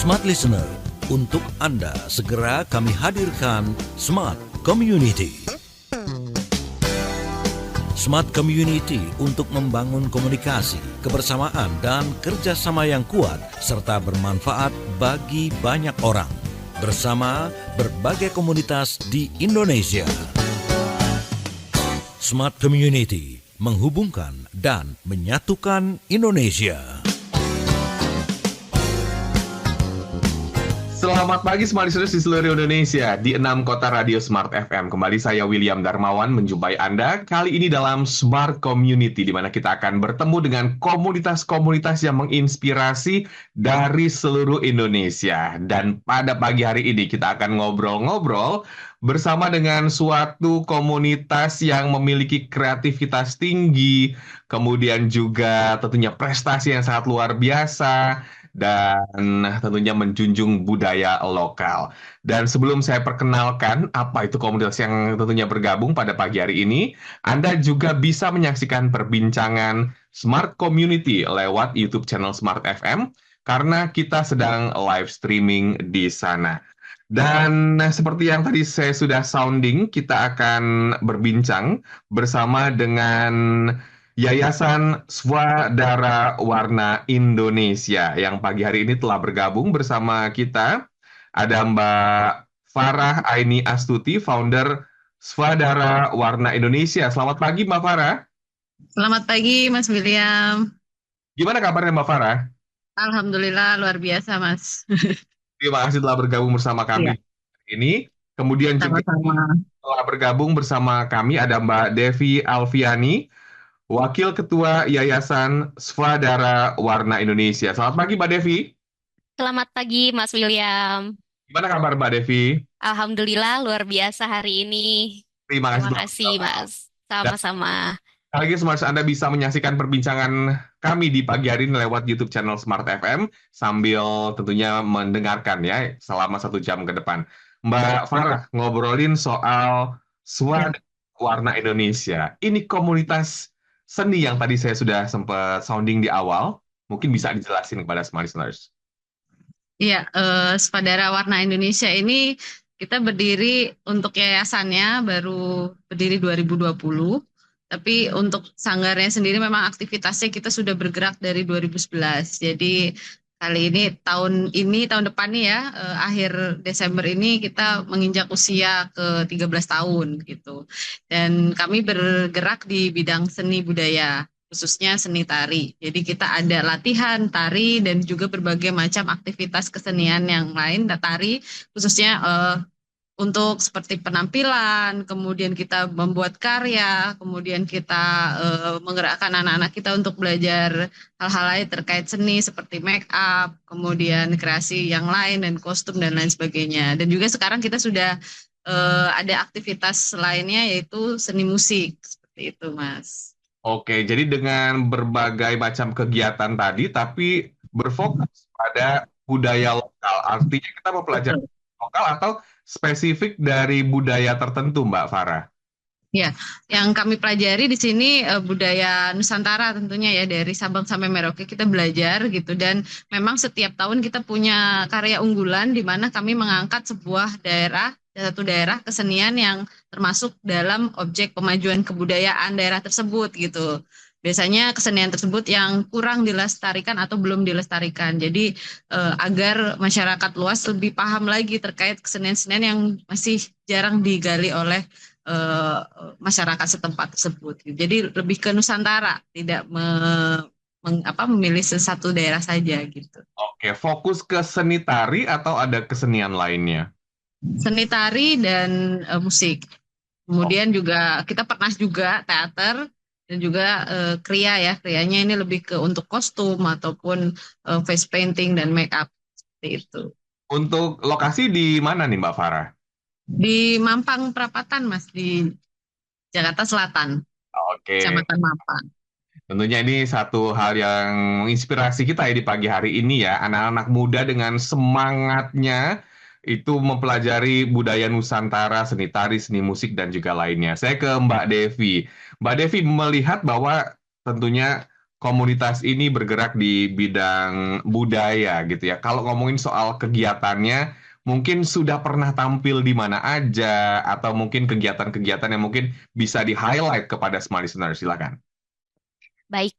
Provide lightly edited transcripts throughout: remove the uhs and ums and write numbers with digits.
Smart Listener, untuk Anda segera kami hadirkan Smart Community. Smart Community untuk membangun komunikasi, kebersamaan, dan kerjasama yang kuat serta bermanfaat bagi banyak orang bersama berbagai komunitas di Indonesia. Smart Community menghubungkan dan menyatukan Indonesia. Selamat pagi Smart Listeners di seluruh Indonesia, di 6 kota radio Smart FM. Kembali saya William Darmawan menjumpai Anda kali ini dalam Smart Community, di mana kita akan bertemu dengan komunitas-komunitas yang menginspirasi dari seluruh Indonesia. Dan pada pagi hari ini kita akan ngobrol-ngobrol bersama dengan suatu komunitas yang memiliki kreativitas tinggi, kemudian juga tentunya prestasi yang sangat luar biasa, dan tentunya menjunjung budaya lokal. Dan sebelum saya perkenalkan apa itu komunitas yang tentunya bergabung pada pagi hari ini, Anda juga bisa menyaksikan perbincangan Smart Community lewat YouTube channel Smart FM, karena kita sedang live streaming di sana. Dan seperti yang tadi saya sudah sounding, kita akan berbincang bersama dengan Yayasan Swadara Warna Indonesia yang pagi hari ini telah bergabung bersama kita. Ada Mbak Farah Aini Astuti, founder Swadara Warna Indonesia. Selamat pagi Mbak Farah. Selamat pagi Mas William. Gimana kabarnya Mbak Farah? Alhamdulillah luar biasa Mas. Terima kasih telah bergabung bersama kami ini. Kemudian juga telah bergabung bersama kami ada Mbak Devi Alfiani, Wakil Ketua Yayasan Swadara Warna Indonesia. Selamat pagi Mbak Devi. Selamat pagi Mas William. Gimana kabar Mbak Devi? Alhamdulillah luar biasa hari ini. Terima Terima kasih Mas. Sama-sama. Sekali lagi Smart, Anda bisa menyaksikan perbincangan kami di pagi hari ini lewat YouTube channel Smart FM sambil tentunya mendengarkan ya selama 1 jam ke depan. Mbak Farah, ngobrolin soal Swadara Warna Indonesia. Ini komunitas seni yang tadi saya sudah sempat sounding di awal, mungkin bisa dijelasin kepada Smart Listeners. Iya, Swadara Warna Indonesia ini kita berdiri untuk yayasannya baru berdiri 2020. Tapi untuk sanggarnya sendiri memang aktivitasnya kita sudah bergerak dari 2011. Jadi kali ini tahun depan nih ya, akhir Desember ini kita menginjak usia ke 13 tahun gitu. Dan kami bergerak di bidang seni budaya, khususnya seni tari. Jadi kita ada latihan tari dan juga berbagai macam aktivitas kesenian yang lain, tari khususnya untuk seperti penampilan, kemudian kita membuat karya, kemudian kita menggerakkan anak-anak kita untuk belajar hal-hal lain terkait seni seperti make up, kemudian kreasi yang lain dan kostum dan lain sebagainya. Dan juga sekarang kita sudah ada aktivitas lainnya yaitu seni musik, seperti itu Mas. Oke, jadi dengan berbagai macam kegiatan tadi, tapi berfokus pada budaya lokal. Artinya kita mempelajari lokal atau spesifik dari budaya tertentu, Mbak Farah? Ya, yang kami pelajari di sini budaya Nusantara tentunya ya, dari Sabang sampai Merauke kita belajar gitu. Dan memang setiap tahun kita punya karya unggulan di mana kami mengangkat satu daerah kesenian yang termasuk dalam objek pemajuan kebudayaan daerah tersebut gitu. Biasanya kesenian tersebut yang kurang dilestarikan atau belum dilestarikan. Jadi agar masyarakat luas lebih paham lagi terkait kesenian-kesenian yang masih jarang digali oleh masyarakat setempat tersebut. Jadi lebih ke Nusantara, tidak memilih satu daerah saja gitu. Oke, fokus ke seni tari atau ada kesenian lainnya? Seni tari dan musik. Kemudian juga kita pernah juga teater. Dan juga krianya ini lebih ke untuk kostum ataupun face painting dan make up seperti itu. Untuk lokasi di mana nih Mbak Farah? Di Mampang Perapatan Mas, di Jakarta Selatan. Oke. Kecamatan Mampang. Tentunya ini satu hal yang menginspirasi kita ya di pagi hari ini ya, anak-anak muda dengan semangatnya itu mempelajari budaya Nusantara, seni tari, seni musik, dan juga lainnya. Saya ke Mbak Devi. Mbak Devi melihat bahwa tentunya komunitas ini bergerak di bidang budaya gitu ya. Kalau ngomongin soal kegiatannya, mungkin sudah pernah tampil di mana aja, atau mungkin kegiatan-kegiatan yang mungkin bisa di-highlight kepada Smart Listener, silakan. Baik,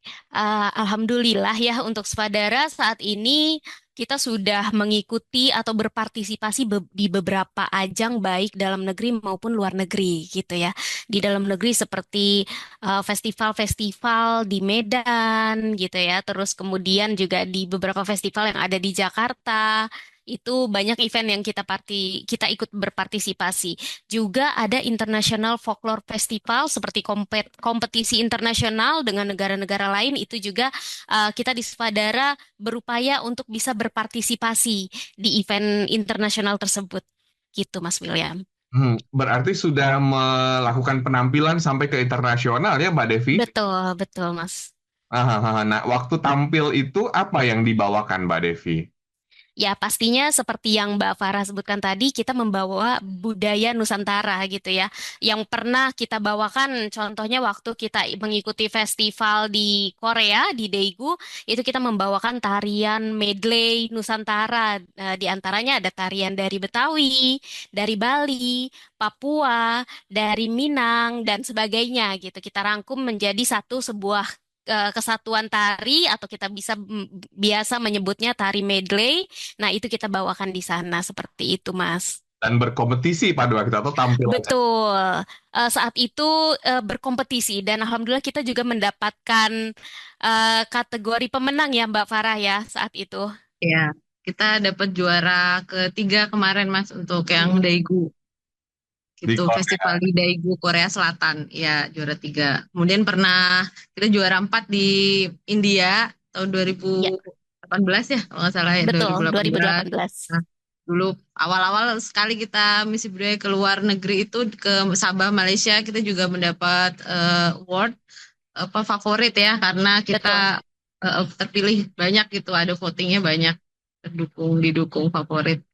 Alhamdulillah ya untuk Swadara saat ini kita sudah mengikuti atau berpartisipasi di beberapa ajang baik dalam negeri maupun luar negeri gitu ya. Di dalam negeri seperti festival-festival di Medan gitu ya, terus kemudian juga di beberapa festival yang ada di Jakarta. Itu banyak event yang kita ikut berpartisipasi. Juga ada International Folklore Festival seperti kompetisi internasional dengan negara-negara lain, itu juga kita di Swadara berupaya untuk bisa berpartisipasi di event internasional tersebut. Gitu Mas William. Berarti sudah melakukan penampilan sampai ke internasional ya, Mbak Devi? Betul, betul Mas. Nah, waktu tampil itu apa yang dibawakan, Mbak Devi? Ya, pastinya seperti yang Mbak Farah sebutkan tadi, kita membawa budaya Nusantara gitu ya. Yang pernah kita bawakan, contohnya waktu kita mengikuti festival di Korea, di Daegu, itu kita membawakan tarian medley Nusantara. Di antaranya ada tarian dari Betawi, dari Bali, Papua, dari Minang, dan sebagainya gitu. Kita rangkum menjadi sebuah kesatuan tari atau kita biasa menyebutnya tari medley. Nah, itu kita bawakan di sana seperti itu, Mas. Dan berkompetisi pada waktu itu atau tampil? Betul. Saat itu berkompetisi dan alhamdulillah kita juga mendapatkan kategori pemenang ya Mbak Farah ya saat itu. Ya, kita dapat juara ketiga kemarin Mas untuk yang Daegu. Di Gitu, Korea. festival di Daegu, Korea Selatan. Ya, juara 3. Kemudian pernah kita juara 4 di India tahun 2018 ya, kalau nggak salah ya, Betul, 2018. 2018. Nah, dulu awal-awal sekali kita misi budaya ke luar negeri itu ke Sabah, Malaysia, kita juga mendapat award favorit ya, karena kita terpilih banyak gitu, ada votingnya banyak, didukung favorit.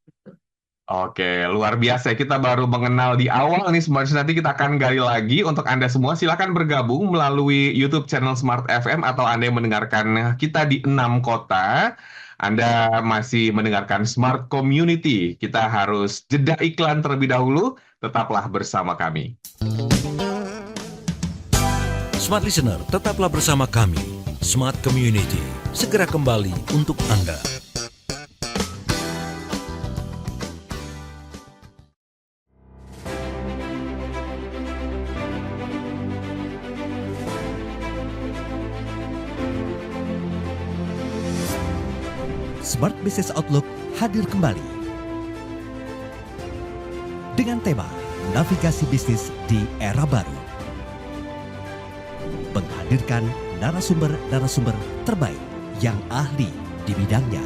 Oke, luar biasa. Kita baru mengenal di awal nih Smart. Nanti kita akan gali lagi. Untuk Anda semua, silakan bergabung melalui YouTube channel Smart FM atau Anda yang mendengarkan kita di 6 kota. Anda masih mendengarkan Smart Community. Kita harus jeda iklan terlebih dahulu. Tetaplah bersama kami. Smart Listener, tetaplah bersama kami. Smart Community, segera kembali untuk Anda. Smart Business Outlook hadir kembali dengan tema Navigasi Bisnis di Era Baru. Menghadirkan narasumber-narasumber terbaik yang ahli di bidangnya.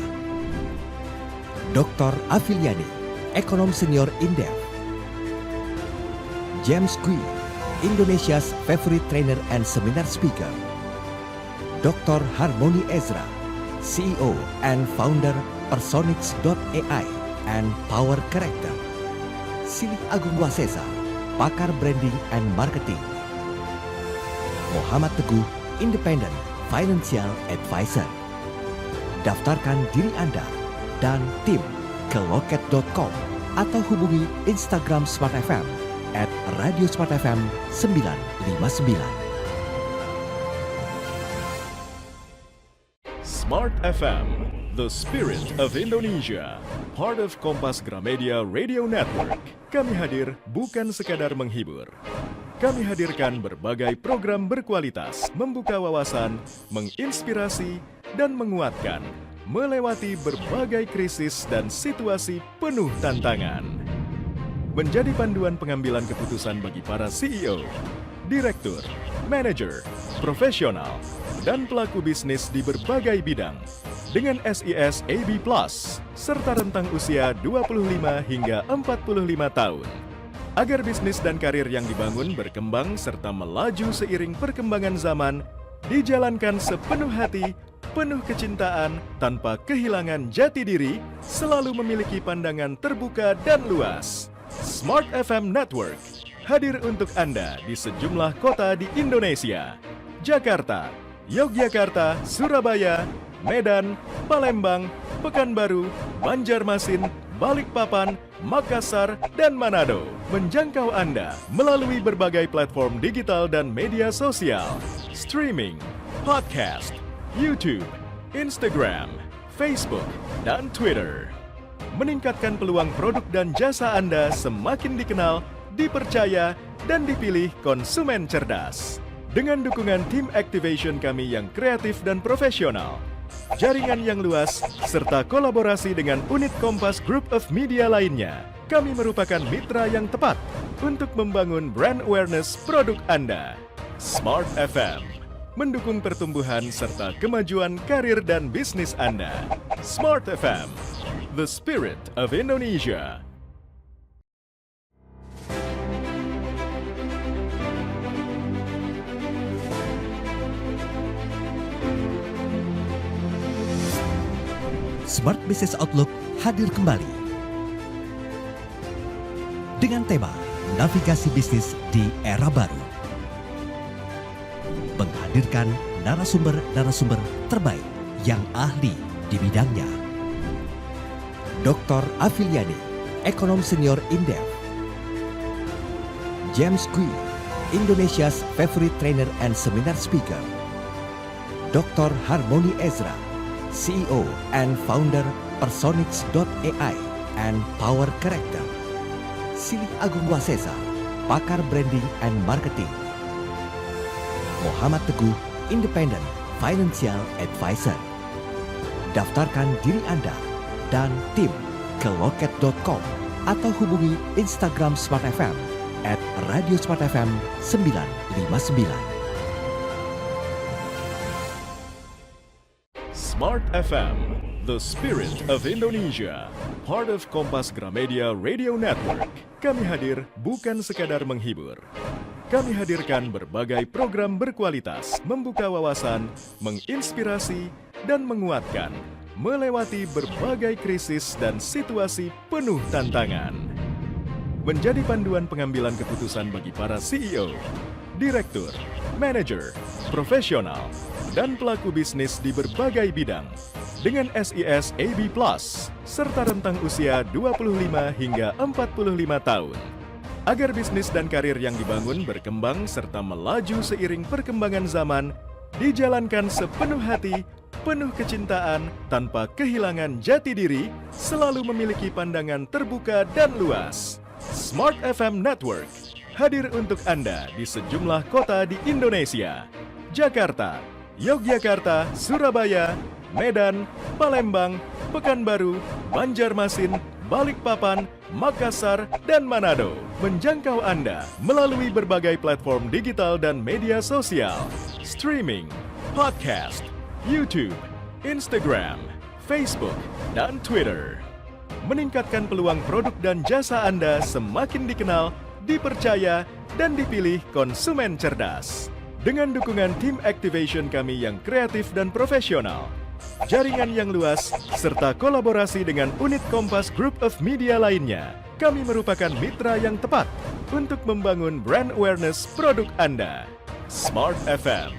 Dr. Afiliani, Ekonom Senior Indef. James Kui, Indonesia's favorite trainer and seminar speaker. Dr. Harmony Ezra, CEO and founder Personix.ai and Power Character. Silik Agung Wasesa, pakar branding and marketing. Muhammad Teguh, Independent Financial Advisor. Daftarkan diri Anda dan tim ke loket.com atau hubungi Instagram Smart FM @Radio Smart FM 959. Smart FM, the spirit of Indonesia, part of Kompas Gramedia Radio Network. Kami hadir bukan sekadar menghibur. Kami hadirkan berbagai program berkualitas, membuka wawasan, menginspirasi, dan menguatkan, melewati berbagai krisis dan situasi penuh tantangan. Menjadi panduan pengambilan keputusan bagi para CEO, direktur, manajer, profesional, dan pelaku bisnis di berbagai bidang dengan SIS AB+, serta rentang usia 25 hingga 45 tahun. Agar bisnis dan karir yang dibangun berkembang serta melaju seiring perkembangan zaman, dijalankan sepenuh hati, penuh kecintaan, tanpa kehilangan jati diri, selalu memiliki pandangan terbuka dan luas. Smart FM Network hadir untuk Anda di sejumlah kota di Indonesia. Jakarta, Yogyakarta, Surabaya, Medan, Palembang, Pekanbaru, Banjarmasin, Balikpapan, Makassar, dan Manado. Menjangkau Anda melalui berbagai platform digital dan media sosial, streaming, podcast, YouTube, Instagram, Facebook, dan Twitter. Meningkatkan peluang produk dan jasa Anda semakin dikenal, dipercaya, dan dipilih konsumen cerdas. Dengan dukungan tim activation kami yang kreatif dan profesional, jaringan yang luas, serta kolaborasi dengan unit Kompas Group of Media lainnya, kami merupakan mitra yang tepat untuk membangun brand awareness produk Anda. Smart FM mendukung pertumbuhan serta kemajuan karir dan bisnis Anda. Smart FM, the spirit of Indonesia. Smart Business Outlook hadir kembali dengan tema Navigasi Bisnis di Era Baru. Menghadirkan narasumber-narasumber terbaik yang ahli di bidangnya. Dr. Afiliani, Ekonom Senior Indef. James Kui, Indonesia's favorite trainer and seminar speaker. Dr. Harmony Ezra, CEO and founder Personix.ai and Power Character. Silih Agung Wasesa, pakar branding and marketing. Muhammad Teguh, Independent Financial Advisor. Daftarkan diri Anda dan tim ke loket.com atau hubungi Instagram Smart FM @radiosmartfm 959. Smart FM, the spirit of Indonesia, part of Kompas Gramedia Radio Network. Kami hadir bukan sekadar menghibur. Kami hadirkan berbagai program berkualitas, membuka wawasan, menginspirasi, dan menguatkan, melewati berbagai krisis dan situasi penuh tantangan. Menjadi panduan pengambilan keputusan bagi para CEO, direktur, manajer, profesional, dan pelaku bisnis di berbagai bidang dengan SIS AB+, serta rentang usia 25 hingga 45 tahun. Agar bisnis dan karir yang dibangun berkembang serta melaju seiring perkembangan zaman, dijalankan sepenuh hati, penuh kecintaan, tanpa kehilangan jati diri, selalu memiliki pandangan terbuka dan luas. Smart FM Network hadir untuk Anda di sejumlah kota di Indonesia. Jakarta, Yogyakarta, Surabaya, Medan, Palembang, Pekanbaru, Banjarmasin, Balikpapan, Makassar, dan Manado. Menjangkau Anda melalui berbagai platform digital dan media sosial, streaming, podcast, YouTube, Instagram, Facebook, dan Twitter. Meningkatkan peluang produk dan jasa Anda semakin dikenal, dipercaya, dan dipilih konsumen cerdas. Dengan dukungan tim activation kami yang kreatif dan profesional, jaringan yang luas, serta kolaborasi dengan unit Kompas Group of Media lainnya, kami merupakan mitra yang tepat untuk membangun brand awareness produk Anda. Smart FM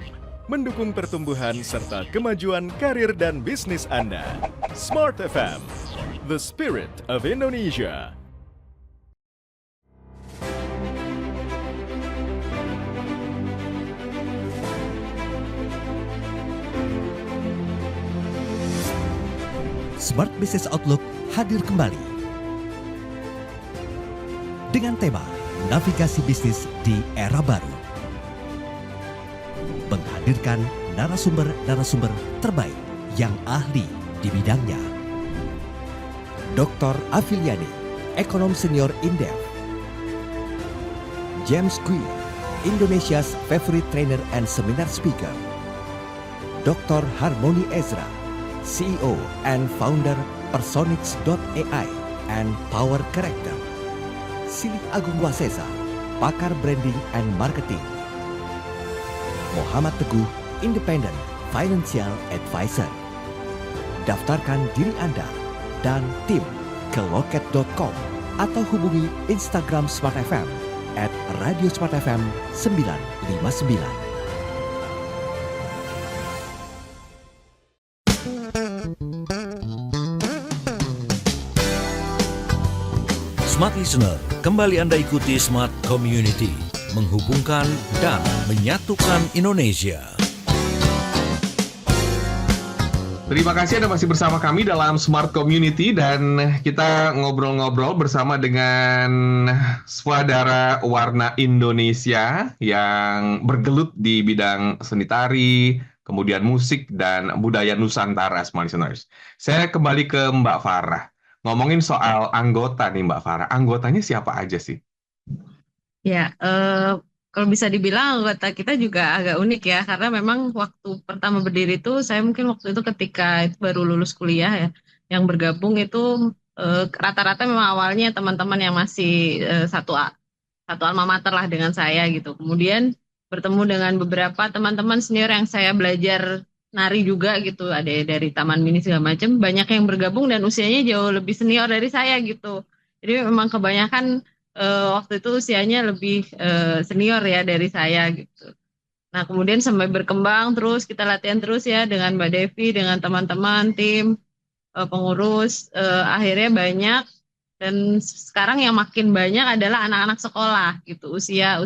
mendukung pertumbuhan serta kemajuan karir dan bisnis Anda. Smart FM, the spirit of Indonesia. Smart Business Outlook hadir kembali dengan tema Navigasi Bisnis di Era Baru. Menghadirkan narasumber-narasumber terbaik yang ahli di bidangnya. Dr. Afiliani, Ekonom Senior Indef. James Kui, Indonesia's favorite trainer and seminar speaker. Dr. Harmony Ezra, CEO and founder Personix.ai and Power Character. Silih Agung Wasesa, pakar branding and marketing. Muhammad Teguh, Independent Financial Advisor. Daftarkan diri Anda dan tim ke loket.com atau hubungi Instagram Smart FM @radiosmartfm 959. Smart Listener, kembali Anda ikuti Smart Community, menghubungkan dan menyatukan Indonesia. Terima kasih Anda masih bersama kami dalam Smart Community dan kita ngobrol-ngobrol bersama dengan Swadara Warna Indonesia yang bergelut di bidang seni tari, kemudian musik dan budaya Nusantara, Smart Listeners. Saya kembali ke Mbak Farah. Ngomongin soal anggota nih Mbak Farah, anggotanya siapa aja sih? Ya, kalau bisa dibilang anggota kita juga agak unik ya, karena memang waktu pertama berdiri itu saya mungkin waktu itu ketika itu baru lulus kuliah ya, yang bergabung itu rata-rata memang awalnya teman-teman yang masih satu alma mater lah dengan saya gitu. Kemudian bertemu dengan beberapa teman-teman senior yang saya belajar nari juga gitu, ada dari Taman Mini segala macam, banyak yang bergabung dan usianya jauh lebih senior dari saya gitu. Jadi memang kebanyakan waktu itu usianya lebih senior ya dari saya gitu. Nah kemudian sampai berkembang terus kita latihan terus ya dengan Mbak Devi, dengan teman-teman tim pengurus, akhirnya banyak dan sekarang yang makin banyak adalah anak-anak sekolah gitu, usia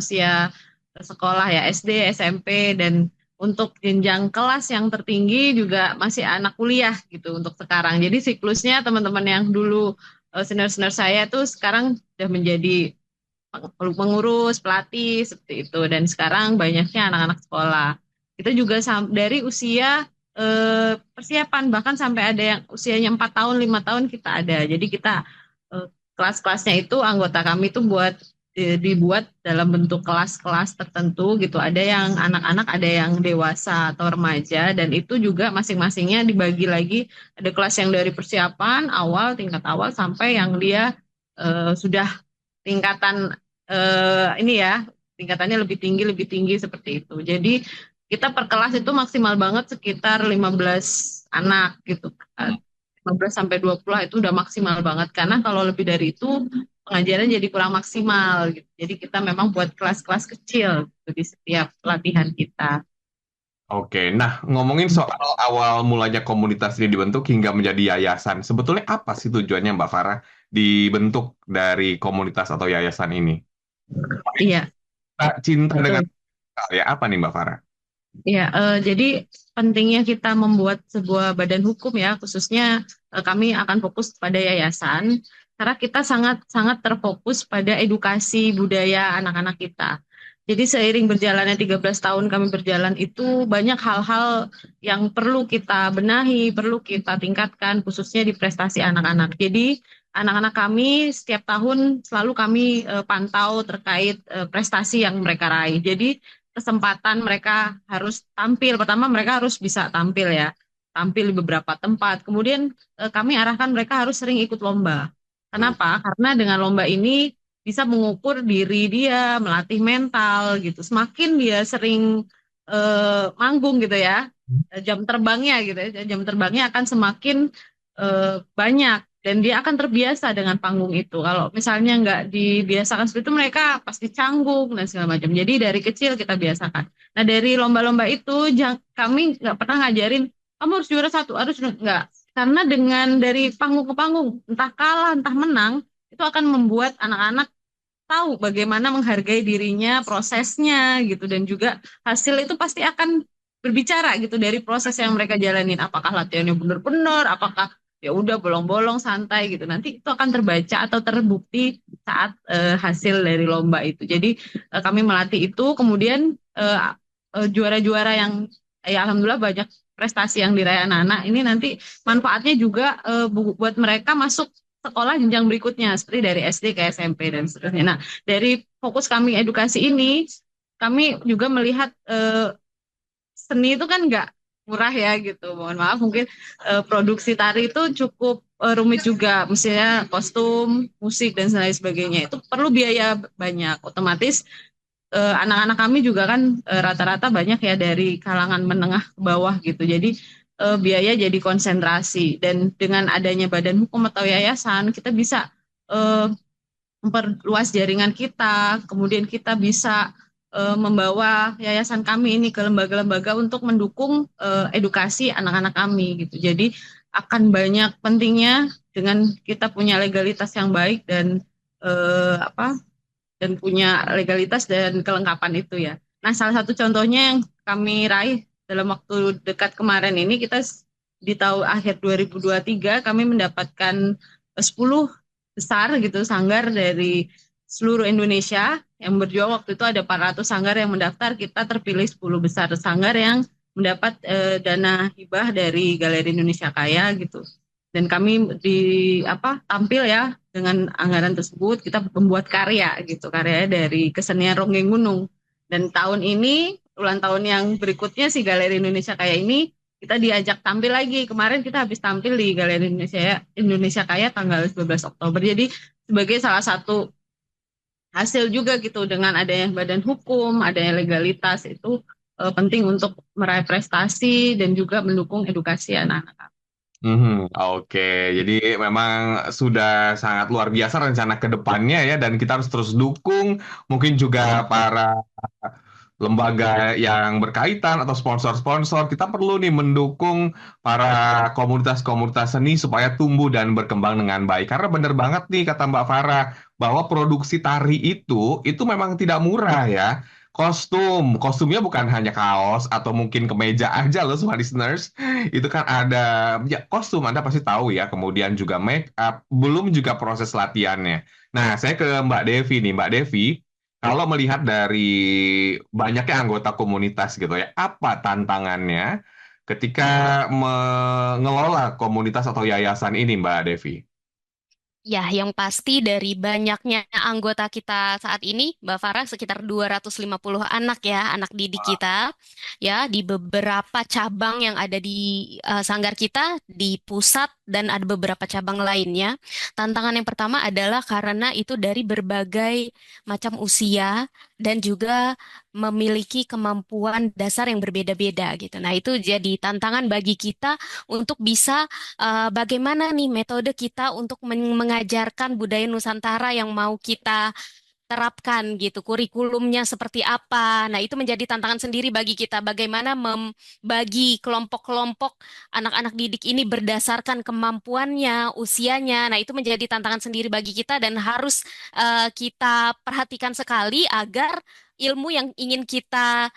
sekolah ya SD, SMP dan untuk jenjang kelas yang tertinggi juga masih anak kuliah gitu untuk sekarang. Jadi siklusnya teman-teman yang dulu senior-senior saya tuh sekarang sudah menjadi pengurus, pelatih seperti itu dan sekarang banyaknya anak-anak sekolah. Kita juga dari usia persiapan bahkan sampai ada yang usianya 4 tahun, 5 tahun kita ada. Jadi kita kelas-kelasnya itu anggota kami itu dibuat dalam bentuk kelas-kelas tertentu gitu. Ada yang anak-anak, ada yang dewasa atau remaja dan itu juga masing-masingnya dibagi lagi. Ada kelas yang dari persiapan awal, tingkat awal sampai yang dia sudah tingkatan ini ya, tingkatannya lebih tinggi seperti itu. Jadi kita per kelas itu maksimal banget sekitar 15 anak gitu. 15 sampai 20 itu udah maksimal banget karena kalau lebih dari itu pengajaran jadi kurang maksimal gitu. Jadi kita memang buat kelas-kelas kecil gitu, di setiap pelatihan kita. Oke, nah ngomongin soal awal mulanya komunitas ini dibentuk hingga menjadi yayasan, sebetulnya apa sih tujuannya Mbak Farah dibentuk dari komunitas atau yayasan ini? Iya, Cinta betul. dengan ya apa nih Mbak Farah? Ya, jadi pentingnya kita membuat sebuah badan hukum ya, khususnya kami akan fokus pada yayasan, karena kita sangat terfokus pada edukasi budaya anak-anak kita. Jadi seiring berjalannya 13 tahun kami berjalan itu banyak hal-hal yang perlu kita benahi, perlu kita tingkatkan, khususnya di prestasi anak-anak. Jadi anak-anak kami setiap tahun selalu kami pantau terkait prestasi yang mereka raih. Jadi kesempatan mereka harus tampil. Pertama mereka harus bisa tampil ya, tampil di beberapa tempat. Kemudian kami arahkan mereka harus sering ikut lomba. Kenapa? Karena dengan lomba ini bisa mengukur diri dia, melatih mental gitu. Semakin dia sering manggung gitu ya, jam terbangnya gitu ya, jam terbangnya akan semakin banyak dan dia akan terbiasa dengan panggung itu. Kalau misalnya nggak dibiasakan seperti itu, mereka pasti canggung dan segala macam. Jadi dari kecil kita biasakan. Nah dari lomba-lomba itu kami nggak pernah ngajarin kamu harus juara satu, harus nggak. Karena dengan dari panggung ke panggung, entah kalah, entah menang, itu akan membuat anak-anak tahu bagaimana menghargai dirinya, prosesnya gitu, dan juga hasil itu pasti akan berbicara gitu dari proses yang mereka jalanin. Apakah latihannya benar-benar, apakah ya udah bolong-bolong santai gitu. Nanti itu akan terbaca atau terbukti saat hasil dari lomba itu. Jadi kami melatih itu, kemudian juara-juara yang ya alhamdulillah banyak prestasi yang diraih anak-anak ini nanti manfaatnya juga buat mereka masuk sekolah jenjang berikutnya seperti dari SD ke SMP dan seterusnya. Nah, dari fokus kami edukasi ini, kami juga melihat seni itu kan nggak murah ya gitu. Mohon maaf, mungkin produksi tari itu cukup rumit juga. Misalnya kostum, musik dan lain sebagainya itu perlu biaya banyak. Otomatis anak-anak kami juga kan rata-rata banyak ya dari kalangan menengah ke bawah gitu. Jadi biaya jadi konsentrasi dan dengan adanya badan hukum atau yayasan kita bisa memperluas jaringan kita, kemudian kita bisa membawa yayasan kami ini ke lembaga-lembaga untuk mendukung edukasi anak-anak kami gitu. Jadi akan banyak pentingnya dengan kita punya legalitas yang baik dan dan punya legalitas dan kelengkapan itu ya. Nah, salah satu contohnya yang kami raih dalam waktu dekat kemarin ini, kita di tahun akhir 2023 kami mendapatkan 10 besar gitu sanggar dari seluruh Indonesia yang berjuang. Waktu itu ada 400 sanggar yang mendaftar, kita terpilih 10 besar sanggar yang mendapat dana hibah dari Galeri Indonesia Kaya gitu. Dan kami tampil ya dengan anggaran tersebut, kita membuat karya gitu, karya dari kesenian Ronggeng Gunung. Dan tahun ini, ulang tahun yang berikutnya si Galeri Indonesia Kaya ini, kita diajak tampil lagi. Kemarin kita habis tampil di Galeri Indonesia Kaya tanggal 12 Oktober. Jadi sebagai salah satu hasil juga gitu, dengan adanya badan hukum, adanya legalitas, itu penting untuk meraih prestasi dan juga mendukung edukasi anak-anak. Oke, jadi memang sudah sangat luar biasa rencana ke depannya ya, dan kita harus terus dukung, mungkin juga para lembaga yang berkaitan atau sponsor-sponsor. Kita perlu nih mendukung para komunitas-komunitas seni supaya tumbuh dan berkembang dengan baik. Karena benar banget nih kata Mbak Farah, bahwa produksi tari itu memang tidak murah ya. Kostumnya bukan hanya kaos atau mungkin kemeja aja loh, semua listeners. Itu kan ada ya kostum, Anda pasti tahu ya. Kemudian juga make up, belum juga proses latihannya. Nah, saya ke Mbak Devi nih, Mbak Devi. Kalau melihat dari banyaknya anggota komunitas gitu ya, apa tantangannya ketika mengelola komunitas atau yayasan ini, Mbak Devi? Ya, yang pasti dari banyaknya anggota kita saat ini, Mbak Farah, sekitar 250 anak ya, anak didik kita, ya, di beberapa cabang yang ada di sanggar kita, di pusat, dan ada beberapa cabang lainnya. Tantangan yang pertama adalah karena itu dari berbagai macam usia dan juga memiliki kemampuan dasar yang berbeda-beda gitu. Nah, itu jadi tantangan bagi kita untuk bisa bagaimana nih metode kita untuk mengajarkan budaya Nusantara yang mau kita terapkan gitu, kurikulumnya seperti apa. Nah, itu menjadi tantangan sendiri bagi kita, bagaimana membagi kelompok-kelompok anak-anak didik ini berdasarkan kemampuannya, usianya. Nah, itu menjadi tantangan sendiri bagi kita dan harus kita perhatikan sekali agar ilmu yang ingin kita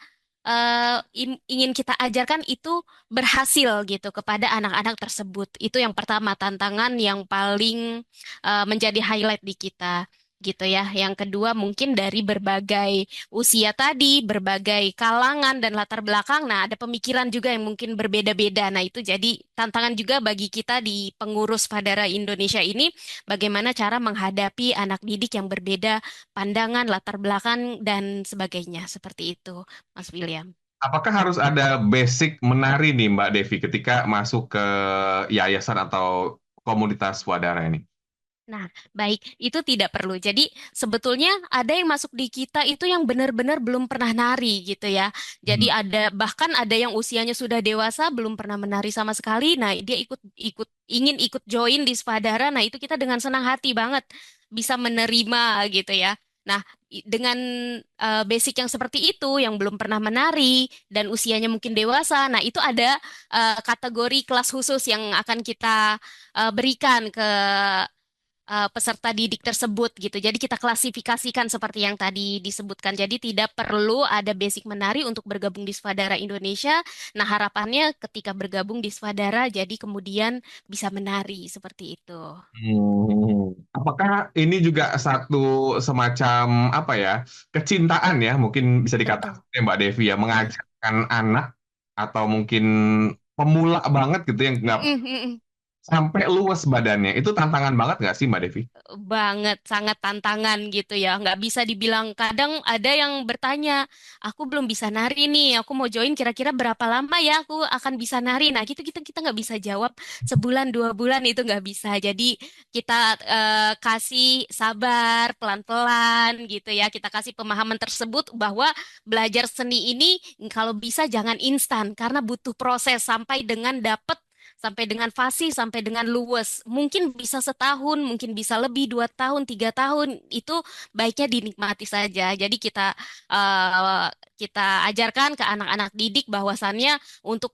ajarkan itu berhasil gitu kepada anak-anak tersebut. Itu yang pertama, tantangan yang paling menjadi highlight di kita gitu ya. Yang kedua mungkin dari berbagai usia tadi, berbagai kalangan dan latar belakang. Nah, ada pemikiran juga yang mungkin berbeda-beda. Nah, itu jadi tantangan juga bagi kita di pengurus Padara Indonesia ini, bagaimana cara menghadapi anak didik yang berbeda pandangan, latar belakang dan sebagainya. Seperti itu, Mas William. Apakah harus ada basic menari nih, Mbak Devi, ketika masuk ke yayasan atau komunitas Wadara ini? Nah, baik, itu tidak perlu. Jadi, sebetulnya ada yang masuk di kita itu yang benar-benar belum pernah nari gitu ya. Jadi bahkan ada yang usianya sudah dewasa belum pernah menari sama sekali. Nah, dia ingin ikut join di Spadara. Nah, itu kita dengan senang hati banget bisa menerima gitu ya. Nah, dengan basic yang seperti itu, yang belum pernah menari dan usianya mungkin dewasa, nah itu ada kategori kelas khusus yang akan kita berikan ke peserta didik tersebut gitu. Jadi kita klasifikasikan seperti yang tadi disebutkan. Jadi tidak perlu ada basic menari untuk bergabung di Swadara Indonesia. Nah, harapannya ketika bergabung di Swadara jadi kemudian bisa menari seperti itu. Apakah ini juga satu semacam apa ya, kecintaan ya, mungkin bisa Betul. dikatakan ya, Mbak Devi ya, mengajarkan anak atau mungkin pemula banget gitu yang nggak Mm, mm, mm. sampai luas badannya. Itu tantangan banget nggak sih, Mbak Devi? Banget, sangat tantangan gitu ya. Nggak bisa dibilang, kadang ada yang bertanya, aku belum bisa nari nih, aku mau join kira-kira berapa lama ya aku akan bisa nari. Nah, gitu kita nggak bisa jawab sebulan, 2 bulan itu nggak bisa. Jadi kita kasih sabar, pelan-pelan gitu ya. Kita kasih pemahaman tersebut bahwa belajar seni ini kalau bisa jangan instan, karena butuh proses sampai dengan dapat sampai dengan fasih, sampai dengan luwes. Mungkin bisa setahun, mungkin bisa lebih 2 tahun, 3 tahun. Itu baiknya dinikmati saja. Jadi kita ajarkan ke anak-anak didik bahwasannya untuk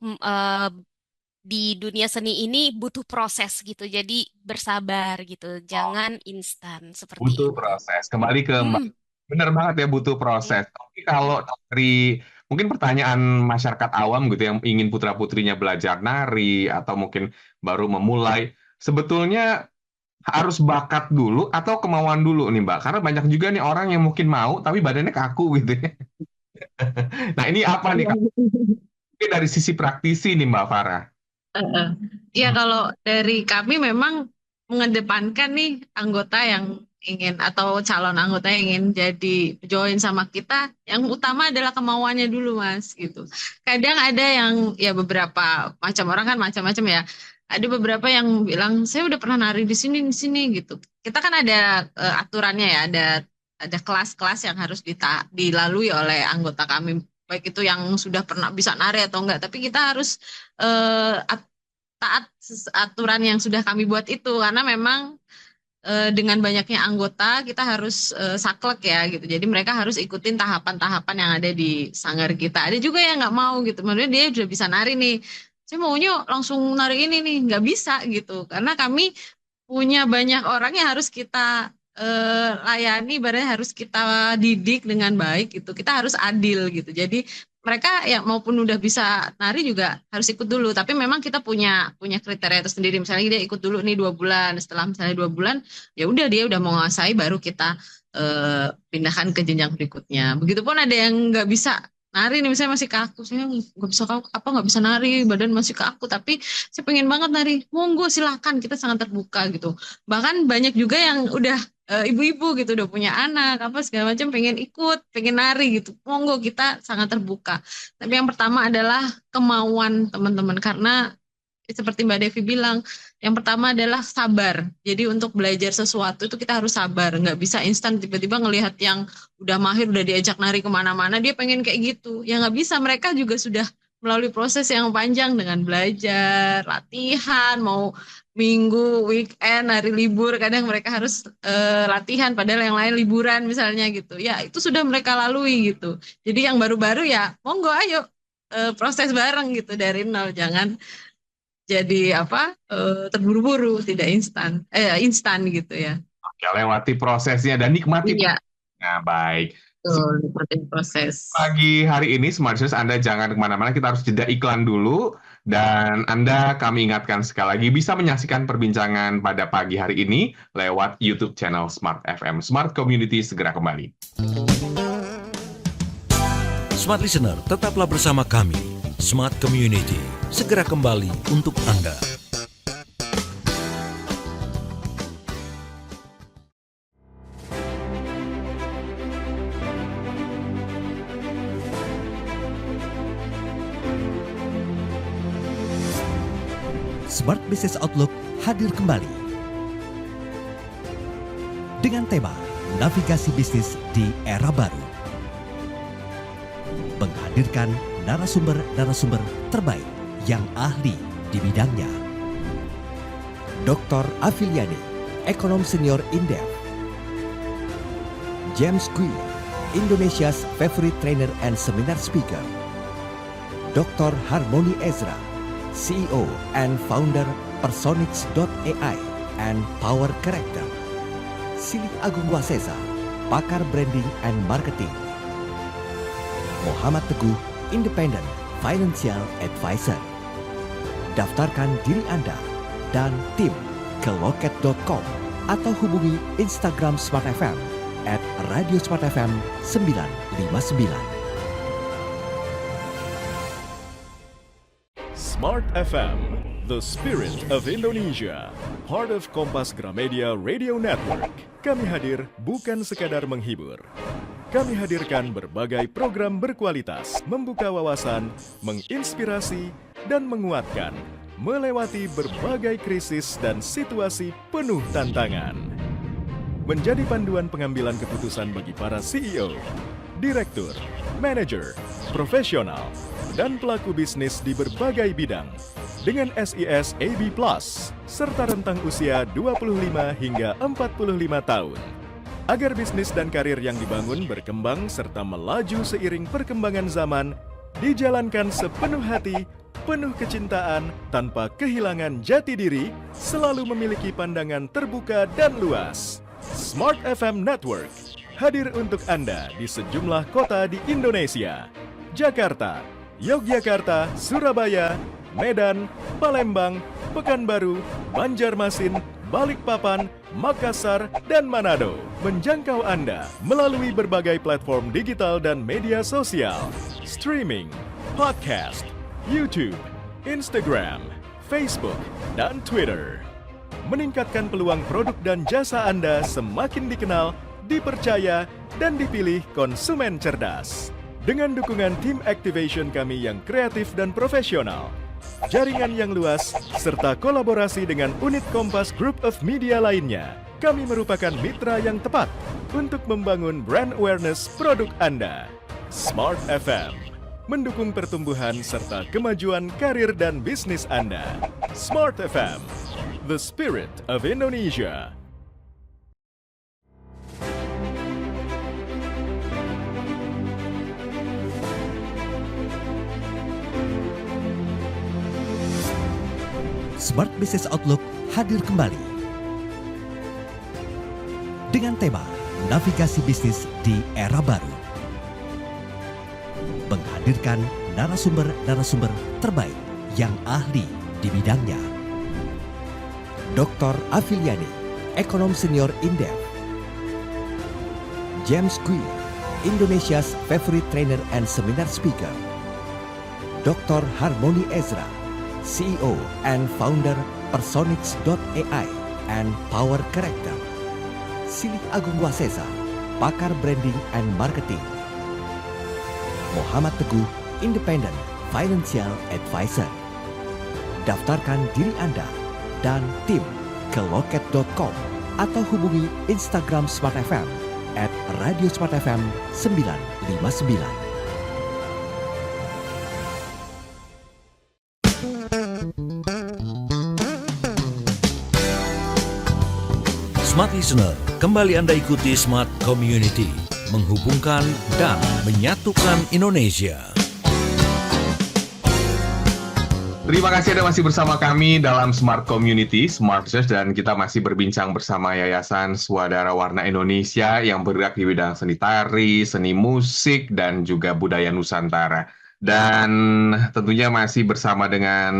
di dunia seni ini butuh proses gitu. Jadi bersabar gitu. Jangan instan seperti Butuh itu. proses. Kembali ke Mbak. Mm, Benar banget ya, butuh proses. Tapi kalau dari mungkin pertanyaan masyarakat awam gitu yang ingin putra-putrinya belajar nari atau mungkin baru memulai, sebetulnya harus bakat dulu atau kemauan dulu nih Mbak? Karena banyak juga nih orang yang mungkin mau tapi badannya kaku gitu ya. Nah ini apa nih Kak? Mungkin dari sisi praktisi nih Mbak Farah. Heeh. Ya kalau dari kami memang mengedepankan nih anggota yang ingin atau calon anggota yang ingin jadi join sama kita, yang utama adalah kemauannya dulu Mas gitu. Kadang ada yang ya beberapa macam orang kan macam-macam ya. Ada beberapa yang bilang saya udah pernah nari di sini gitu. Kita kan ada aturannya ya, ada kelas-kelas yang harus dilalui oleh anggota kami, baik itu yang sudah pernah bisa nari atau enggak. Tapi kita harus eh, taat aturan yang sudah kami buat itu karena memang dengan banyaknya anggota kita harus saklek ya gitu. Jadi mereka harus ikutin tahapan-tahapan yang ada di sanggar kita. Ada juga yang nggak mau gitu. Maksudnya dia udah bisa nari nih. Saya maunya langsung nari ini nih, nggak bisa gitu. Karena kami punya banyak orang yang harus kita layani, berarti harus kita didik dengan baik gitu. Kita harus adil gitu. Jadi mereka ya maupun udah bisa nari juga harus ikut dulu. Tapi memang kita punya kriteria tersendiri. Misalnya dia ikut dulu nih 2 bulan. Setelah misalnya 2 bulan, ya udah dia udah mau menguasai, baru kita pindahkan ke jenjang berikutnya. Begitupun ada yang nggak bisa nari nih, misalnya masih kaku, saya nggak bisa nari, badan masih kaku, tapi saya pengen banget nari, monggo silakan, kita sangat terbuka gitu. Bahkan banyak juga yang udah ibu-ibu gitu, udah punya anak apa segala macam, pengen ikut, pengen nari gitu, monggo, kita sangat terbuka. Tapi yang pertama adalah kemauan teman-teman, karena seperti Mbak Devi bilang, yang pertama adalah sabar. Jadi untuk belajar sesuatu itu kita harus sabar. Nggak bisa instan tiba-tiba ngelihat yang udah mahir, udah diajak nari kemana-mana, dia pengen kayak gitu. Ya nggak bisa, mereka juga sudah melalui proses yang panjang dengan belajar, latihan, mau minggu, weekend, hari libur, kadang mereka harus latihan, padahal yang lain liburan misalnya gitu. Ya itu sudah mereka lalui gitu. Jadi yang baru-baru ya monggo ayo proses bareng gitu dari nol, jangan jadi terburu-buru, tidak instan gitu ya. Oke, lewati prosesnya dan nikmati. Iya, Nah, baik. betul, seperti proses. Pagi hari ini Smarters, Anda jangan kemana-mana, kita harus jeda iklan dulu. Dan Anda, kami ingatkan sekali lagi, bisa menyaksikan perbincangan pada pagi hari ini lewat YouTube channel Smart FM. Smart Community segera kembali. Smart Listener, tetaplah bersama kami. Smart Community segera kembali untuk Anda. Smart Business Outlook hadir kembali dengan tema Navigasi Bisnis di Era Baru, menghadirkan narasumber-narasumber terbaik yang ahli di bidangnya. Dr. Afiliani, Ekonom Senior Indef. James Kui, Indonesia's favorite trainer and seminar speaker. Dr. Harmony Ezra, CEO and founder Personix.ai and Power Character. Silih Agung Wasesa, pakar branding and marketing. Muhammad Teguh, Independent Financial Advisor. Daftarkan diri Anda dan tim ke loket.com atau hubungi Instagram Smart FM @radiosmartfm 959. Smart FM, the spirit of Indonesia, part of Kompas Gramedia Radio Network. Kami hadir bukan sekadar menghibur. Kami hadirkan berbagai program berkualitas, membuka wawasan, menginspirasi, dan menguatkan, melewati berbagai krisis dan situasi penuh tantangan. Menjadi panduan pengambilan keputusan bagi para CEO, direktur, manajer, profesional, dan pelaku bisnis di berbagai bidang. dengan SIS AB+, serta rentang usia 25 hingga 45 tahun. Agar bisnis dan karir yang dibangun berkembang serta melaju seiring perkembangan zaman, dijalankan sepenuh hati, penuh kecintaan, tanpa kehilangan jati diri, selalu memiliki pandangan terbuka dan luas. Smart FM Network hadir untuk Anda di sejumlah kota di Indonesia. Jakarta, Yogyakarta, Surabaya, Medan, Palembang, Pekanbaru, Banjarmasin, Balikpapan, Makassar, dan Manado. Menjangkau Anda melalui berbagai platform digital dan media sosial, streaming, podcast, YouTube, Instagram, Facebook, dan Twitter. Meningkatkan peluang produk dan jasa Anda semakin dikenal, dipercaya, dan dipilih konsumen cerdas. Dengan dukungan tim activation kami yang kreatif dan profesional, jaringan yang luas, serta kolaborasi dengan unit Kompas Group of Media lainnya, kami merupakan mitra yang tepat untuk membangun brand awareness produk Anda. Smart FM mendukung pertumbuhan serta kemajuan karir dan bisnis Anda. Smart FM, the spirit of Indonesia. Smart Business Outlook hadir kembali dengan tema Navigasi Bisnis di Era Baru. Menghadirkan narasumber-narasumber terbaik yang ahli di bidangnya. Dr. Afiliani, Ekonom Senior Indef. James Kui, Indonesia's favorite trainer and seminar speaker. Dr. Harmony Ezra, CEO and founder Personix.ai and Power Character. Silih Agung Wasesa, pakar branding and marketing. Muhammad Teguh, Independent Financial Advisor. Daftarkan diri Anda dan tim ke loket.com atau hubungi Instagram Smart FM @radiosmartfm 959. Smart Listener, kembali Anda ikuti Smart Community, menghubungkan dan menyatukan Indonesia. Terima kasih Anda masih bersama kami dalam Smart Community, Smart Business, dan kita masih berbincang bersama Yayasan Swadara Warna Indonesia yang bergerak di bidang seni tari, seni musik, dan juga budaya Nusantara. Dan tentunya masih bersama dengan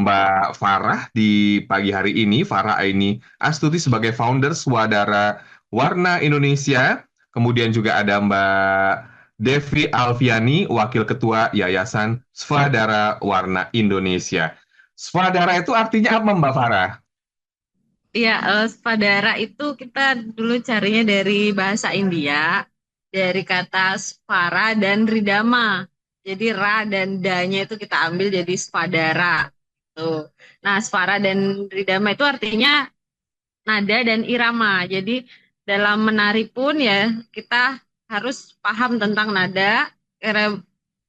Mbak Farah di pagi hari ini. Farah Aini Astuti sebagai founder Swadara Warna Indonesia. Kemudian juga ada Mbak Devi Alfiani, Wakil Ketua Yayasan Swadara Warna Indonesia. Swadara itu artinya apa, Mbak Farah? Iya, swadara itu kita dulu carinya dari bahasa India, dari kata svara dan ridama. Jadi ra dan da-nya itu kita ambil jadi swadara. Tuh. Nah, svara dan ridama itu artinya nada dan irama. Jadi dalam menari pun ya kita harus paham tentang nada. Karena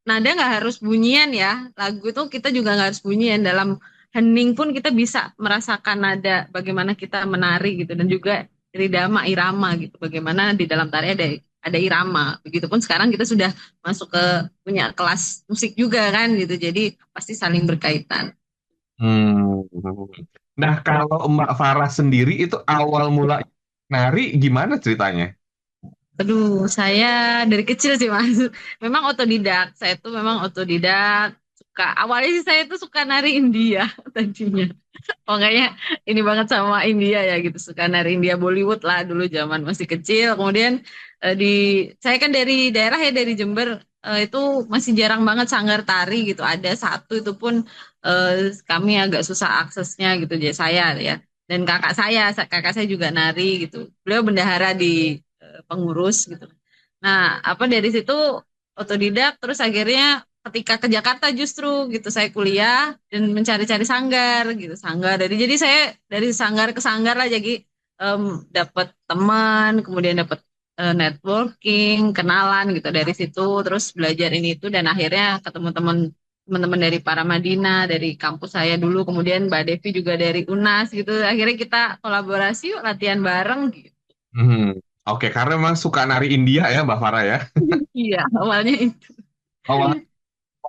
nada nggak harus bunyian ya. Lagu itu kita juga nggak harus bunyian. Dalam hening pun kita bisa merasakan nada, bagaimana kita menari gitu. Dan juga ridama, irama gitu. Bagaimana di dalam tari ada irama. Begitupun sekarang kita sudah masuk ke punya kelas musik juga kan gitu. Jadi pasti saling berkaitan. Nah, kalau Mbak Farah sendiri itu awal mula nari gimana ceritanya? Aduh, saya dari kecil sih Mas. Memang otodidak. Saya tuh memang otodidak. Awalnya sih saya tuh suka nari India tadinya. Makanya ini banget sama India ya gitu. Suka nari India Bollywood lah dulu zaman masih kecil. Kemudian saya kan dari daerah ya, dari Jember. Itu masih jarang banget sanggar tari gitu. Ada satu, itu pun kami agak susah aksesnya gitu. Jadi saya ya. Dan kakak saya juga nari gitu. Beliau bendahara di pengurus gitu. Nah, dari situ otodidak, terus akhirnya ketika ke Jakarta justru gitu saya kuliah dan mencari-cari sanggar gitu. Jadi saya dari sanggar ke sanggar lah, jadi dapat teman, kemudian dapat networking, kenalan gitu dari situ, terus belajar ini itu, dan akhirnya ketemu teman teman-teman dari Paramadina, dari kampus saya dulu, kemudian Mbak Devi juga dari UNAS gitu. Akhirnya kita kolaborasi, yuk latihan bareng gitu. Hmm. Oke, karena memang suka nari India ya Mbak Farah ya. Iya, awalnya itu. Awal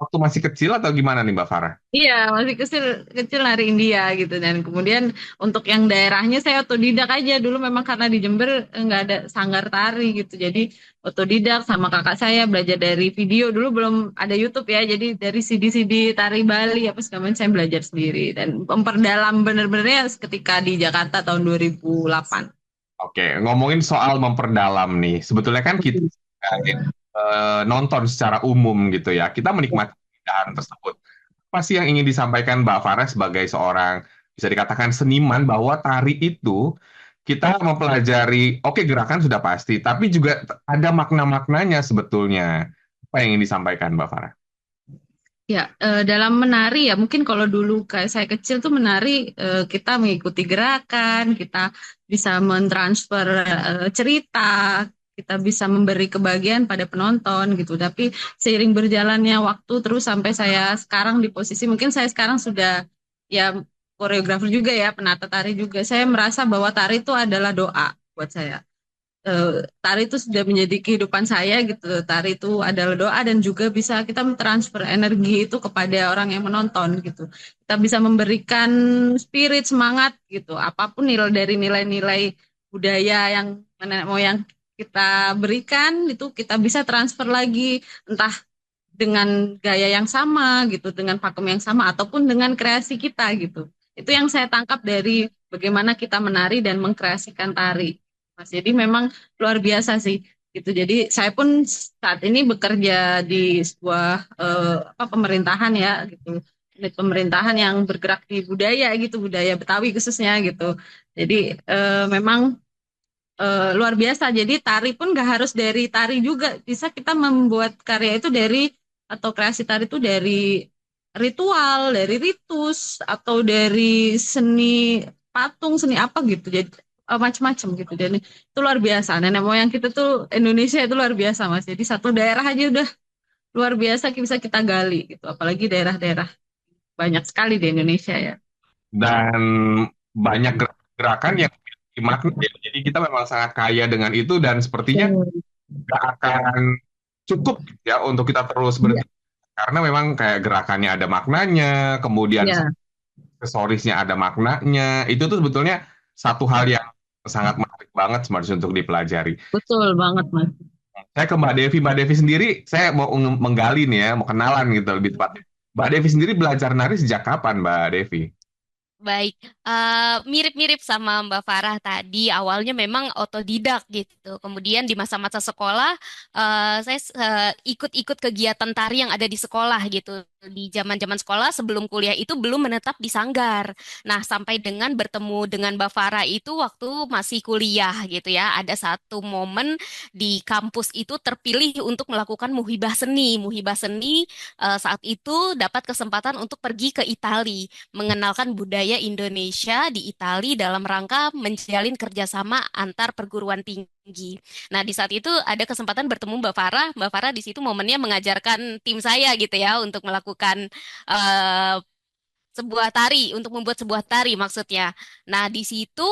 waktu masih kecil atau gimana nih Mbak Farah? Iya, masih kecil kecil nari India gitu, dan kemudian untuk yang daerahnya saya otodidak aja dulu, memang karena di Jember nggak ada sanggar tari gitu. Jadi otodidak sama kakak saya belajar dari video, dulu belum ada YouTube ya. Jadi dari CD-CD tari Bali apa segala macam saya belajar sendiri dan memperdalam bener-benernya ketika di Jakarta tahun 2008. Oke, ngomongin soal memperdalam nih. Sebetulnya kan kita nonton secara umum gitu ya. Kita menikmati keindahan tersebut. Apa sih yang ingin disampaikan Mbak Farah sebagai seorang bisa dikatakan seniman bahwa tari itu kita mempelajari, oke gerakan sudah pasti, tapi juga ada makna-maknanya sebetulnya. Apa yang ingin disampaikan Mbak Farah? Ya, dalam menari ya mungkin kalau dulu kayak saya kecil tuh menari, kita mengikuti gerakan, kita bisa mentransfer cerita, kita bisa memberi kebahagiaan pada penonton gitu. Tapi seiring berjalannya waktu terus sampai saya sekarang di posisi, mungkin saya sekarang sudah ya koreografer juga ya, penata tari juga. Saya merasa bahwa tari itu adalah doa buat saya. Tari itu sudah menjadi kehidupan saya gitu. Tari itu adalah doa dan juga bisa kita mentransfer energi itu kepada orang yang menonton gitu. Kita bisa memberikan spirit, semangat gitu. Apapun dari nilai-nilai budaya yang nenek moyang kita berikan itu kita bisa transfer lagi, entah dengan gaya yang sama gitu, dengan pakem yang sama ataupun dengan kreasi kita gitu. Itu yang saya tangkap dari bagaimana kita menari dan mengkreasikan tari. Mas, jadi memang luar biasa sih gitu. Jadi saya pun saat ini bekerja di sebuah pemerintahan ya gitu. Unit pemerintahan yang bergerak di budaya gitu, budaya Betawi khususnya gitu. Jadi memang luar biasa. Jadi tari pun gak harus dari tari juga. Bisa kita membuat karya itu dari, atau kreasi tari itu dari ritual, dari ritus, atau dari seni patung, seni apa gitu. Jadi macam-macam gitu. Dan itu luar biasa. Nenek moyang kita tuh Indonesia itu luar biasa, Mas. Jadi satu daerah aja udah luar biasa bisa kita gali gitu. Apalagi daerah-daerah banyak sekali di Indonesia ya. Dan banyak gerakan yang memiliki makna ya. Jadi kita memang sangat kaya dengan itu dan sepertinya nggak akan cukup ya untuk kita terus Iya. karena memang kayak gerakannya ada maknanya, kemudian Iya, aksesorisnya ada maknanya. Itu tuh sebetulnya satu hal yang sangat menarik banget sebenarnya untuk dipelajari. betul banget, Mas. Saya ke Mbak Devi. Mbak Devi sendiri, saya mau menggali nih ya, mau kenalan gitu lebih tepatnya. Mbak Devi sendiri belajar nari sejak kapan, Mbak Devi? Baik, mirip-mirip sama Mbak Farah tadi. Awalnya memang otodidak gitu. Kemudian di masa-masa sekolah, saya ikut-ikut kegiatan tari yang ada di sekolah gitu. Di zaman-zaman sekolah sebelum kuliah itu belum menetap di sanggar. Nah, sampai dengan bertemu dengan Mbak Farah itu waktu masih kuliah gitu ya. Ada satu momen di kampus itu terpilih untuk melakukan muhibah seni. Muhibah seni saat itu dapat kesempatan untuk pergi ke Italia mengenalkan budaya Indonesia di Italia dalam rangka menjalin kerjasama antar perguruan tinggi. Nah, di saat itu ada kesempatan bertemu Mbak Farah. Mbak Farah di situ momennya mengajarkan tim saya gitu ya untuk melakukan eh, sebuah tari, untuk membuat sebuah tari maksudnya. Nah, di situ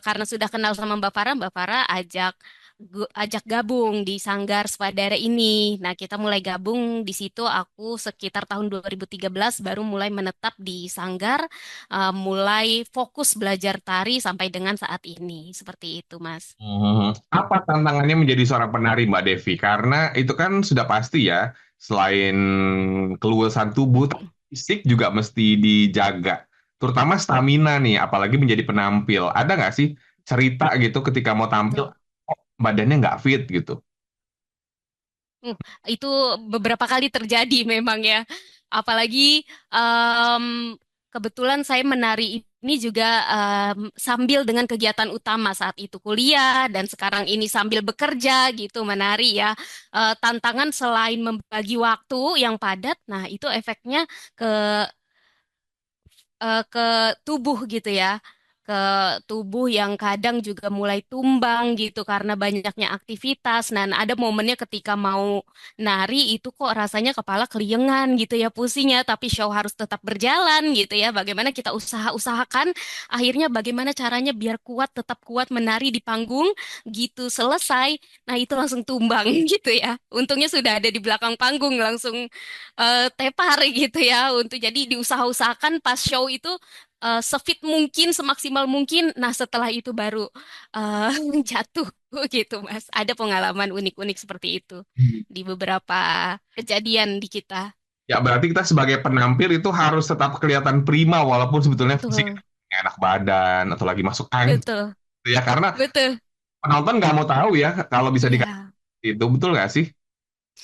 karena sudah kenal sama Mbak Farah ajak gabung di Sanggar Swadara ini. Nah, kita mulai gabung di situ. Aku sekitar tahun 2013 baru mulai menetap di Sanggar, mulai fokus belajar tari sampai dengan saat ini. Seperti itu, Mas. Apa tantangannya menjadi seorang penari, Mbak Devi? Karena itu kan sudah pasti ya, selain keluasan tubuh, tapi fisik juga mesti dijaga. Terutama stamina nih, apalagi menjadi penampil. Ada nggak sih cerita gitu ketika mau tampil, kok badannya nggak fit gitu? Uh, itu beberapa kali terjadi memang ya. Apalagi kebetulan saya menari ini juga sambil dengan kegiatan utama saat itu kuliah dan sekarang ini sambil bekerja gitu menari ya. Tantangan selain membagi waktu yang padat, nah itu efeknya ke ke tubuh gitu ya. ke tubuh yang kadang juga mulai tumbang gitu karena banyaknya aktivitas. Nah, ada momennya ketika mau nari itu kok rasanya kepala keliengan gitu ya, pusing ya, tapi show harus tetap berjalan gitu ya. Bagaimana kita usahakan akhirnya bagaimana caranya biar kuat, tetap kuat menari di panggung gitu. Selesai, nah itu langsung tumbang gitu ya. Untungnya sudah ada di belakang panggung langsung tepar gitu ya. Untuk jadi diusahakan pas show itu sefit mungkin, semaksimal mungkin. Nah, setelah itu baru eh, jatuh gitu, Mas. Ada pengalaman unik-unik seperti itu di beberapa kejadian di kita. Ya, berarti kita sebagai penampil itu harus tetap kelihatan prima walaupun sebetulnya fisik Betul, nggak enak badan atau lagi masuk angin betul, gitu ya. Karena betul. penonton nggak mau tahu ya kalau bisa dikasih Iya, itu, betul nggak sih?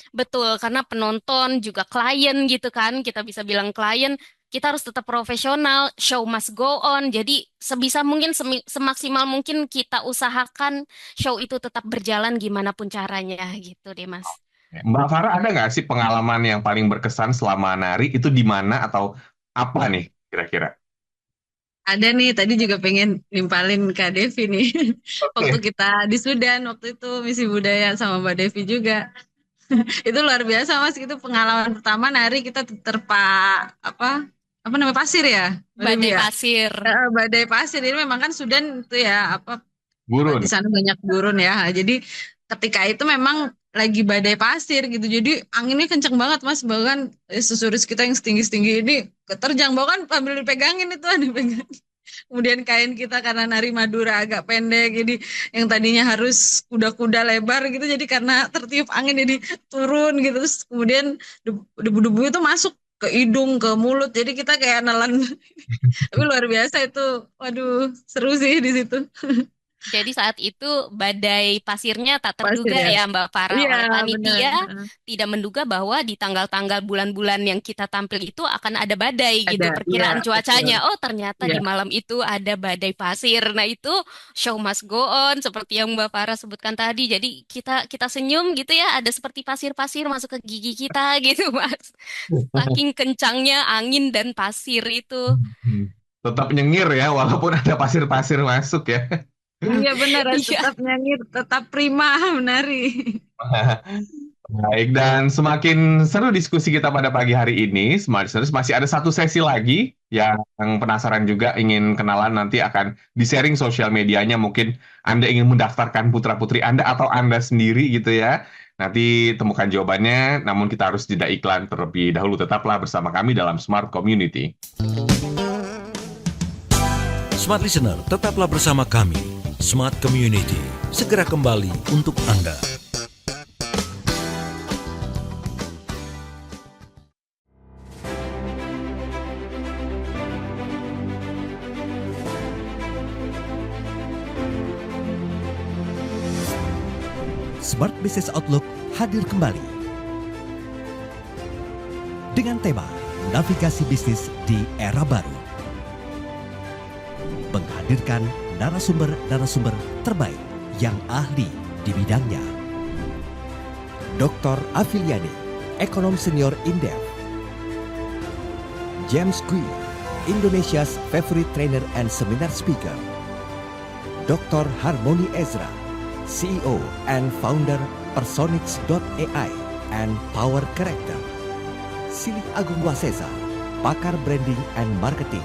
betul. Karena penonton juga klien gitu kan. Kita bisa bilang klien, kita harus tetap profesional. Show must go on. Jadi sebisa mungkin, semaksimal mungkin kita usahakan show itu tetap berjalan gimana pun caranya gitu deh, Mas. Mbak Farah, ada nggak sih pengalaman yang paling berkesan selama nari itu di mana atau apa nih kira-kira? Ada nih, tadi juga pengen nimpalin Kak Devi nih. Waktu Oke. kita di Sudan, waktu itu misi budaya sama Mbak Devi juga. Itu luar biasa Mas, itu pengalaman pertama nari kita apa namanya pasir ya, Mbak Devi Badai ya. pasir. Badai pasir ini memang kan Sudan itu ya di Gurun. sana banyak gurun ya. Jadi ketika itu memang lagi badai pasir gitu. Jadi anginnya kenceng banget Mas. Bahkan susuris kita yang setinggi-setinggi ini keterjang. Bahkan sambil dipegangin itu dipegang. Kemudian kain kita karena nari Madura agak pendek, jadi yang tadinya harus kuda-kuda lebar gitu, jadi karena tertiup angin jadi turun gitu. Terus kemudian debu-debu itu masuk ke hidung, ke mulut, jadi kita kayak nelan. Tapi luar biasa itu, waduh seru sih di situ. Jadi saat itu badai pasirnya tak Pasir terduga ya. ya Mbak Farah Iya oleh benar. panitia tidak menduga bahwa di tanggal-tanggal bulan-bulan yang kita tampil itu akan ada badai gitu. Ada, iya Perkiraan betul. cuacanya, oh ternyata Iya. di malam itu ada badai pasir. Nah itu show must go on seperti yang Mbak Farah sebutkan tadi. Jadi kita senyum gitu ya, ada seperti pasir-pasir masuk ke gigi kita gitu Mas. Saking kencangnya angin dan pasir itu. Hmm. Tetap nyengir ya, walaupun ada pasir-pasir masuk ya. Iya benar, harus Iya. tetap nyanyi, tetap prima menari. Baik, dan semakin seru diskusi kita pada pagi hari ini, Smart Listeners. Masih ada satu sesi lagi yang penasaran juga ingin kenalan, nanti akan di-sharing sosial medianya. Mungkin Anda ingin mendaftarkan putra-putri Anda atau Anda sendiri gitu ya. Nanti temukan jawabannya, namun kita harus jeda iklan terlebih dahulu. Tetaplah bersama kami dalam Smart Community. Smart Listener, tetaplah bersama kami. Smart Community, segera kembali untuk Anda. Smart Business Outlook hadir kembali dengan tema Navigasi Bisnis di Era Baru, menghadirkan narasumber-narasumber terbaik yang ahli di bidangnya. Dr. Afiliani, Ekonom Senior Indef. James Kui, Indonesia's favorite trainer and seminar speaker. Dr. Harmony Ezra, CEO and founder Personix.ai and Power Character. Silih Agung Wasesa, pakar branding and marketing.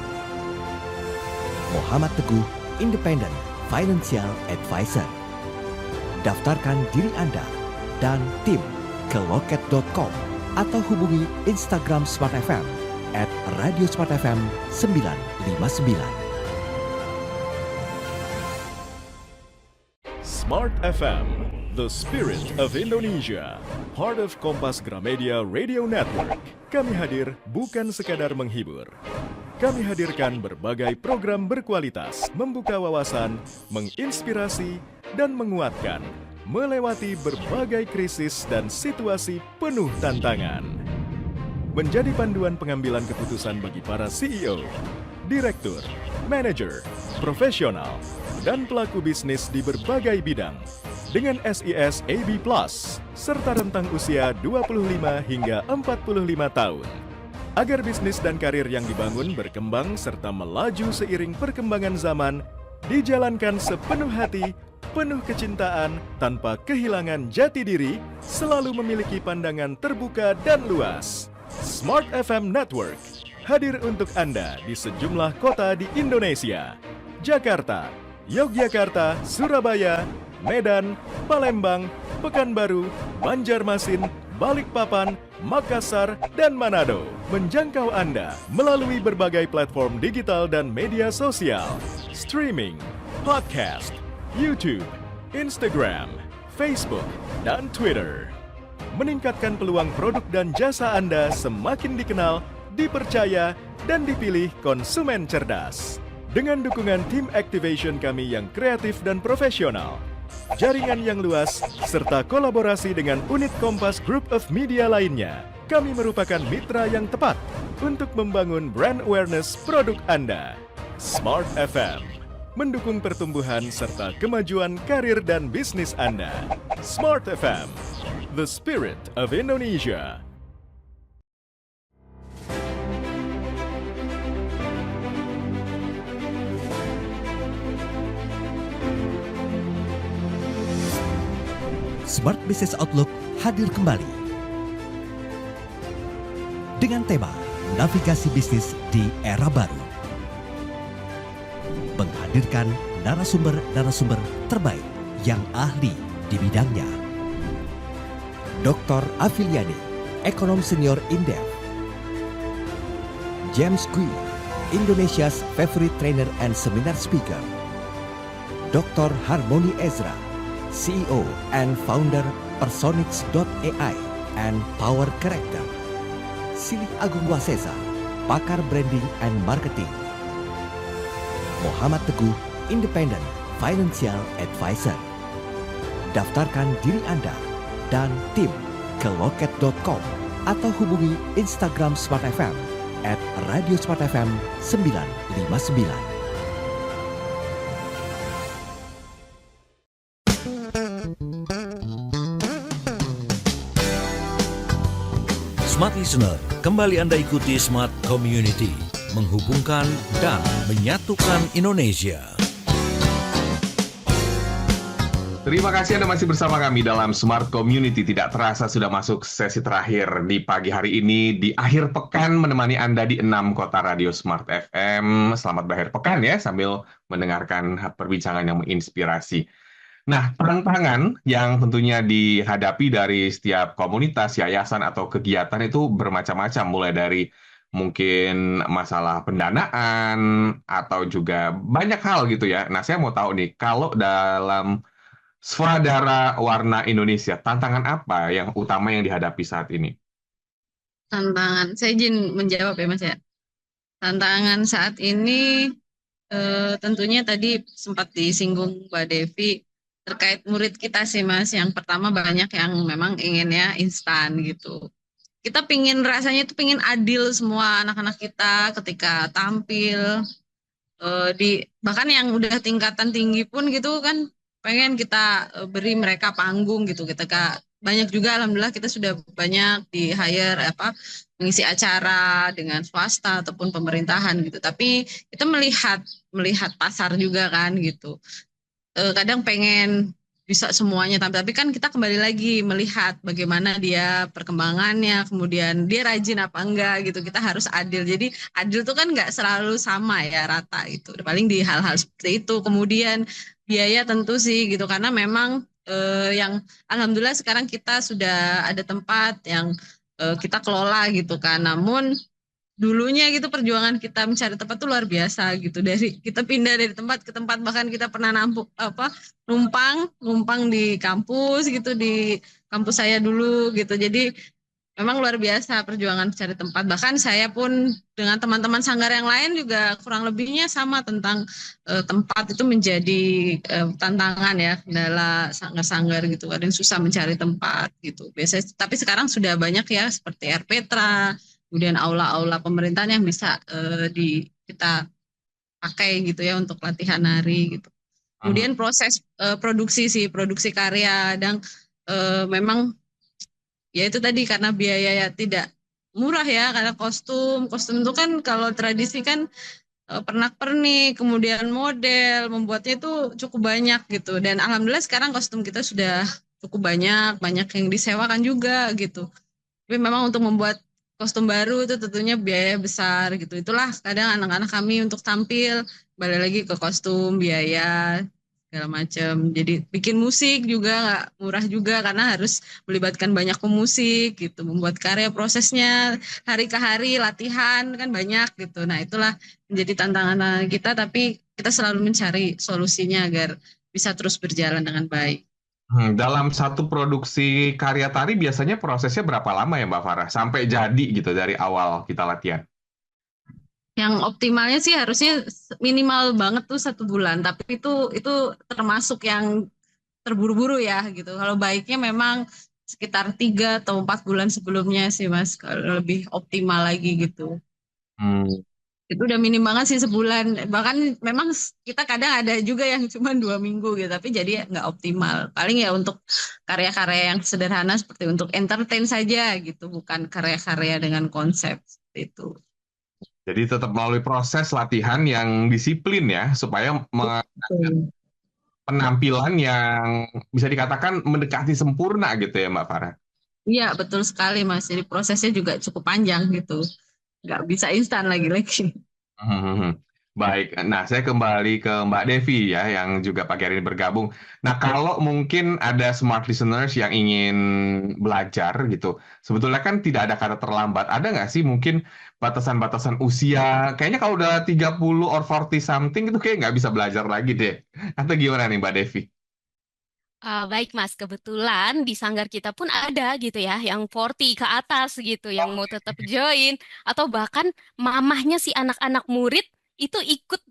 Muhammad Teguh, Independent Financial Advisor. Daftarkan diri Anda dan tim ke loket.com atau hubungi Instagram Smart FM @radiosmartfm 959. Smart FM, the spirit of Indonesia, part of Kompas Gramedia Radio Network. Kami hadir bukan sekadar menghibur. Kami hadirkan berbagai program berkualitas, membuka wawasan, menginspirasi, dan menguatkan, melewati berbagai krisis dan situasi penuh tantangan. Menjadi panduan pengambilan keputusan bagi para CEO, direktur, manajer, profesional, dan pelaku bisnis di berbagai bidang dengan SIS AB+, serta rentang usia 25 hingga 45 tahun. Agar bisnis dan karir yang dibangun berkembang serta melaju seiring perkembangan zaman, dijalankan sepenuh hati, penuh kecintaan, tanpa kehilangan jati diri, selalu memiliki pandangan terbuka dan luas. Smart FM Network hadir untuk Anda di sejumlah kota di Indonesia. Jakarta, Yogyakarta, Surabaya, Medan, Palembang, Pekanbaru, Banjarmasin, Balikpapan, Makassar, dan Manado. Menjangkau Anda melalui berbagai platform digital dan media sosial, streaming, podcast, YouTube, Instagram, Facebook, dan Twitter. Meningkatkan peluang produk dan jasa Anda semakin dikenal, dipercaya, dan dipilih konsumen cerdas. Dengan dukungan tim activation kami yang kreatif dan profesional, jaringan yang luas, serta kolaborasi dengan unit Kompas Group of Media lainnya, kami merupakan mitra yang tepat untuk membangun brand awareness produk Anda. Smart FM mendukung pertumbuhan serta kemajuan karir dan bisnis Anda. Smart FM, the spirit of Indonesia. Smart Business Outlook hadir kembali dengan tema Navigasi Bisnis di Era Baru. Menghadirkan narasumber-narasumber terbaik yang ahli di bidangnya. Dr. Afiliani, Ekonom Senior Indef. James Kui, Indonesia's favorite trainer and seminar speaker. Dr. Harmony Ezra, CEO and founder Personix.ai and Power Character. Silih Agung Wasesa, pakar branding and marketing. Muhammad Teguh, Independent Financial Advisor. Daftarkan diri Anda dan tim ke loket.com atau hubungi Instagram Smart FM @radiosmartfm 959. Smart Listener, kembali Anda ikuti Smart Community, menghubungkan dan menyatukan Indonesia. Terima kasih Anda masih bersama kami dalam Smart Community. Tidak terasa sudah masuk sesi terakhir di pagi hari ini, di akhir pekan menemani Anda di 6 kota radio Smart FM. Selamat berakhir pekan ya, sambil mendengarkan perbincangan yang menginspirasi. Nah, tantangan yang tentunya dihadapi dari setiap komunitas, yayasan, atau kegiatan itu bermacam-macam, mulai dari mungkin masalah pendanaan, atau juga banyak hal gitu ya. Nah, saya mau tahu nih, kalau dalam Swadara Warna Indonesia, tantangan apa yang utama yang dihadapi saat ini? Tantangan, saya izin menjawab ya Mas ya. Tantangan saat ini tentunya tadi sempat disinggung Mbak Devi, terkait murid kita sih Mas. Yang pertama, banyak yang memang inginnya instan gitu. Kita rasanya itu pingin adil semua anak-anak kita ketika tampil, bahkan yang udah tingkatan tinggi pun gitu kan, pengen kita beri mereka panggung gitu. Ketika banyak juga, alhamdulillah kita sudah banyak di hire mengisi acara dengan swasta ataupun pemerintahan gitu. Tapi kita melihat pasar juga kan gitu. Kadang pengen bisa semuanya, tapi kan kita kembali lagi melihat bagaimana dia perkembangannya, kemudian dia rajin apa enggak gitu. Kita harus adil. Jadi adil itu kan nggak selalu sama ya, rata itu. Paling di hal-hal seperti itu. Kemudian biaya tentu sih gitu, karena memang yang alhamdulillah sekarang kita sudah ada tempat yang kita kelola gitu kan. Namun dulunya gitu perjuangan kita mencari tempat tuh luar biasa gitu. Dari kita pindah dari tempat ke tempat, bahkan kita pernah numpang di kampus gitu, di kampus saya dulu gitu. Jadi memang luar biasa perjuangan mencari tempat. Bahkan saya pun dengan teman-teman sanggar yang lain juga kurang lebihnya sama tentang tempat itu menjadi tantangan ya, kendala sanggar-sanggar gitu. Kadang susah mencari tempat gitu. Biasanya, tapi sekarang sudah banyak ya seperti Airpetra, kemudian aula-aula pemerintahan yang bisa kita pakai gitu ya untuk latihan nari gitu. Kemudian proses produksi karya, dan memang ya itu tadi, karena biaya ya tidak murah ya, karena kostum itu kan kalau tradisi kan pernak-pernik, kemudian model, membuatnya itu cukup banyak gitu. Dan alhamdulillah sekarang kostum kita sudah cukup banyak yang disewakan juga gitu. Tapi memang untuk membuat kostum baru itu tentunya biaya besar gitu. Itulah kadang anak-anak kami untuk tampil balik lagi ke kostum, biaya segala macam. Jadi bikin musik juga nggak murah juga karena harus melibatkan banyak pemusik gitu. Membuat karya prosesnya hari ke hari latihan kan banyak gitu. Nah itulah menjadi tantangan kita, tapi kita selalu mencari solusinya agar bisa terus berjalan dengan baik. Dalam satu produksi karya tari biasanya prosesnya berapa lama ya Mbak Farah? Sampai jadi gitu dari awal kita latihan. Yang optimalnya sih harusnya minimal banget tuh 1 bulan, tapi itu termasuk yang terburu-buru ya gitu. Kalau baiknya memang sekitar 3 atau 4 bulan sebelumnya sih Mas, kalau lebih optimal lagi gitu. Hmm. Itu udah minim banget sih sebulan. Bahkan memang kita kadang ada juga yang cuma 2 minggu gitu, tapi jadi nggak optimal. Paling ya untuk karya-karya yang sederhana seperti untuk entertain saja gitu, bukan karya-karya dengan konsep seperti itu. Jadi tetap melalui proses latihan yang disiplin ya, supaya Betul. penampilan yang bisa dikatakan mendekati sempurna gitu ya Mbak Farah. Iya, betul sekali, Mas. Jadi prosesnya juga cukup panjang gitu. Nggak bisa instan lagi-lagi. Hmm. Baik, nah saya kembali ke Mbak Devi ya, yang juga pagi hari ini bergabung. Nah, kalau mungkin ada smart listeners yang ingin belajar gitu, sebetulnya kan tidak ada kata terlambat. Ada nggak sih mungkin batasan-batasan usia? Kayaknya kalau udah 30 or 40 something itu kayak nggak bisa belajar lagi deh. Atau gimana nih Mbak Devi? Baik Mas, kebetulan di sanggar kita pun ada gitu ya, yang 40 ke atas gitu, yang mau tetap join, atau bahkan mamahnya si anak-anak murid itu ikut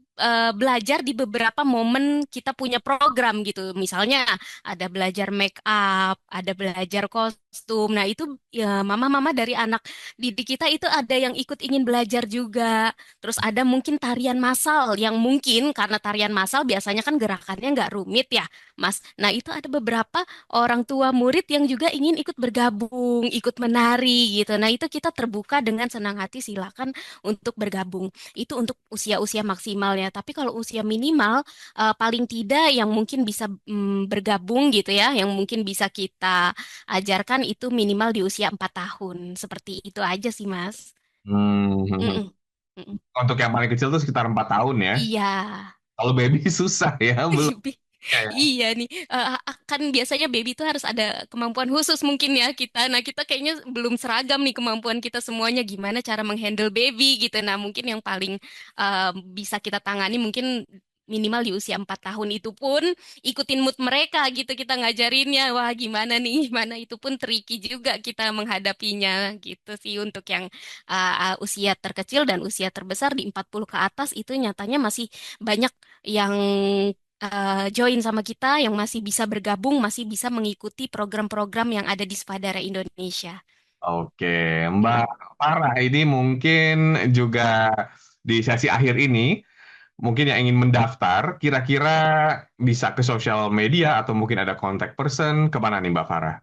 belajar di beberapa momen kita punya program gitu. Misalnya ada belajar make up, ada belajar kostum. Nah itu ya mama-mama dari anak didik kita itu ada yang ikut ingin belajar juga. Terus ada mungkin tarian massal yang mungkin karena tarian massal biasanya kan gerakannya nggak rumit ya. Mas. Nah, itu ada beberapa orang tua murid yang juga ingin ikut bergabung, ikut menari gitu. Nah, itu kita terbuka dengan senang hati silakan untuk bergabung. Itu untuk usia-usia maksimalnya. Tapi kalau usia minimal paling tidak yang mungkin bisa bergabung gitu ya, yang mungkin bisa kita ajarkan itu minimal di usia 4 tahun. Seperti itu aja sih, Mas. Hmm. Mm-mm. Mm-mm. Untuk yang paling kecil tuh sekitar 4 tahun ya. Iya. Kalau baby susah ya, belum. Ya. Iya nih, kan biasanya baby itu harus ada kemampuan khusus mungkin ya kita. Nah, kita kayaknya belum seragam nih kemampuan kita semuanya gimana cara menghandle baby gitu. Nah, mungkin yang paling bisa kita tangani mungkin minimal di usia 4 tahun itu pun ikutin mood mereka gitu kita ngajarinnya. Wah, gimana nih? Gimana itu pun tricky juga kita menghadapinya gitu sih untuk yang usia terkecil dan usia terbesar di 40 ke atas itu nyatanya masih banyak yang join sama kita yang masih bisa bergabung, masih bisa mengikuti program-program yang ada di Spadara Indonesia. Oke, Mbak Farah ini mungkin juga di sesi akhir ini, mungkin yang ingin mendaftar, kira-kira bisa ke sosial media atau mungkin ada contact person, kemana nih Mbak Farah?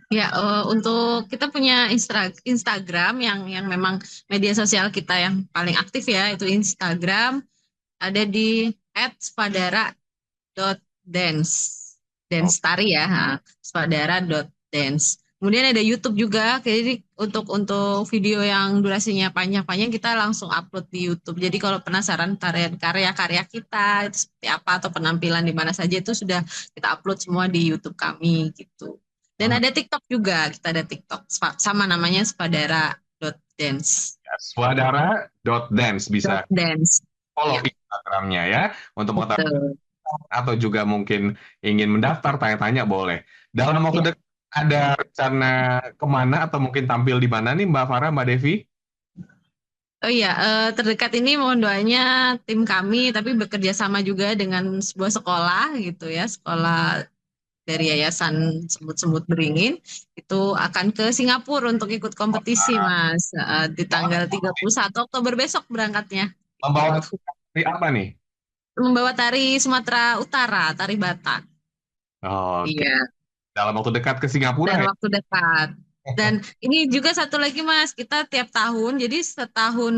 Ya, untuk kita punya Instagram yang memang media sosial kita yang paling aktif ya, itu Instagram ada di @spadara.dance. Oh, Dance tari ya, ha, spadara.dance. Kemudian ada YouTube juga, jadi untuk video yang durasinya panjang-panjang kita langsung upload di YouTube. Jadi kalau penasaran tarian karya-karya kita itu seperti apa atau penampilan di mana saja itu sudah kita upload semua di YouTube kami gitu. Dan hmm, ada TikTok juga, kita ada TikTok sama namanya spadara.dance. swadara.dance bisa Dance. follow Ya, Instagramnya ya untuk mengetahui betul. atau juga mungkin ingin mendaftar tanya-tanya boleh. Dalam waktu Ya. dekat ada rencana kemana atau mungkin tampil di mana nih Mbak Farah, Mbak Devi? Oh iya, terdekat ini mohon doanya tim kami, tapi bekerja sama juga dengan sebuah sekolah gitu ya, sekolah dari Yayasan Semut-Semut Beringin, itu akan ke Singapura untuk ikut kompetisi, Mas. Di tanggal 31 Oktober besok berangkatnya. Membawa Gitu. seperti apa nih? Membawa tari Sumatera Utara, tari Batak. Oke, Iya, dalam waktu dekat ke Singapura dan ya? waktu dekat. Dan ini juga satu lagi Mas, kita tiap tahun, jadi setahun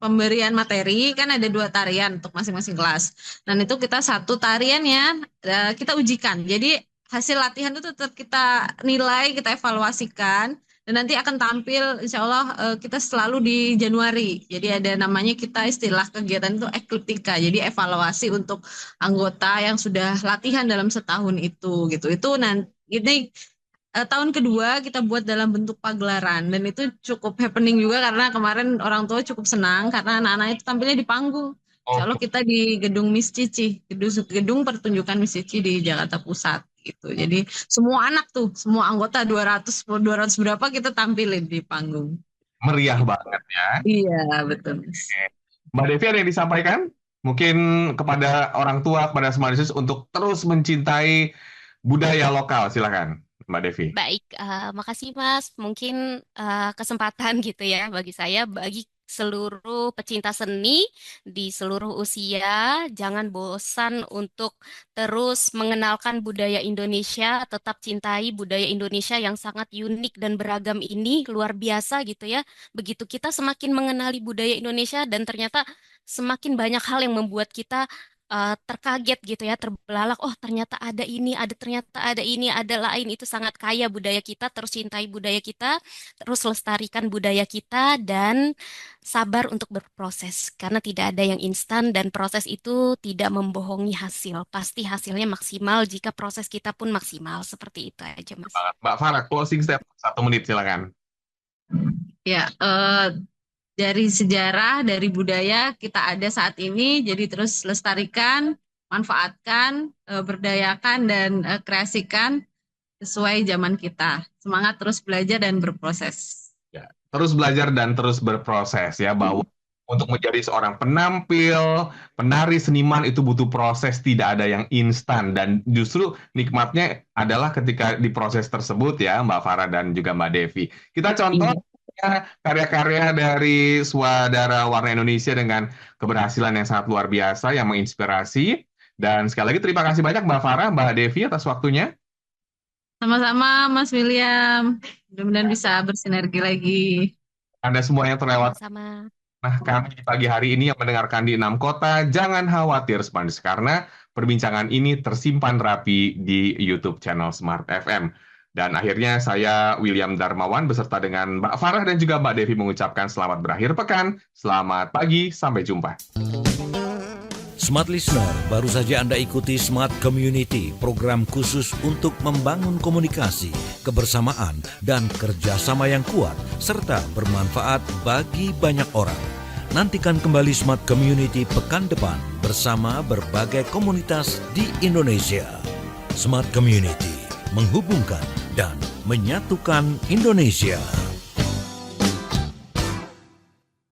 pemberian materi kan ada 2 tarian untuk masing-masing kelas. Dan itu kita satu tariannya kita ujikan. Jadi hasil latihan itu tetap kita nilai, kita evaluasikan. Dan nanti akan tampil insya Allah kita selalu di Januari. Jadi ada namanya kita istilah kegiatan itu ekliptika. Jadi evaluasi untuk anggota yang sudah latihan dalam setahun itu gitu. Itu nanti ini tahun kedua kita buat dalam bentuk pagelaran dan itu cukup happening juga karena kemarin orang tua cukup senang karena anak-anak itu tampilnya di panggung. Insya Allah kita di gedung Miss Cici, gedung pertunjukan Miss Cici di Jakarta Pusat gitu. Jadi semua anak tuh, semua anggota 200 berapa kita tampilin di panggung. Meriah banget ya. Iya, betul. Mbak Devi ada yang disampaikan? Mungkin kepada orang tua, kepada semua mahasiswa untuk terus mencintai budaya lokal, silakan Mbak Devi. Baik, makasih Mas. Mungkin kesempatan gitu ya bagi saya, bagi seluruh pecinta seni di seluruh usia, jangan bosan untuk terus mengenalkan budaya Indonesia, tetap cintai budaya Indonesia yang sangat unik dan beragam ini, luar biasa gitu ya. Begitu kita semakin mengenali budaya Indonesia dan ternyata semakin banyak hal yang membuat kita terkaget gitu ya, terbelalak, oh ternyata ada ini, ternyata ada ini, ada lain, itu sangat kaya budaya kita, terus cintai budaya kita, terus lestarikan budaya kita, dan sabar untuk berproses, karena tidak ada yang instan dan proses itu tidak membohongi hasil, pasti hasilnya maksimal jika proses kita pun maksimal, seperti itu aja Mas. Mbak Farah, closing statement 1 menit silakan. Ya, dari sejarah, dari budaya kita ada saat ini, jadi terus lestarikan, manfaatkan, berdayakan, dan kreasikan sesuai zaman kita. Semangat terus belajar dan berproses. Ya, terus belajar dan terus berproses ya, bahwa untuk menjadi seorang penampil, penari, seniman itu butuh proses, tidak ada yang instan, dan justru nikmatnya adalah ketika di proses tersebut ya, Mbak Farah dan juga Mbak Devi. Kita contoh karya-karya dari Swadara Warna Indonesia dengan keberhasilan yang sangat luar biasa yang menginspirasi. Dan sekali lagi terima kasih banyak Mbak Farah, Mbak Devi atas waktunya. Sama-sama Mas William, mudah-mudahan bisa bersinergi lagi. Anda semua yang terlewat. Sama. Nah, kami di pagi hari ini yang mendengarkan di 6 kota, jangan khawatir Smart, karena perbincangan ini tersimpan rapi di YouTube channel Smart FM. Dan akhirnya saya, William Darmawan, beserta dengan Mbak Farah dan juga Mbak Devi mengucapkan selamat berakhir pekan, selamat pagi, sampai jumpa. Smart Listener, baru saja Anda ikuti Smart Community, program khusus untuk membangun komunikasi, kebersamaan, dan kerjasama yang kuat, serta bermanfaat bagi banyak orang. Nantikan kembali Smart Community pekan depan bersama berbagai komunitas di Indonesia. Smart Community, menghubungkan dan menyatukan Indonesia.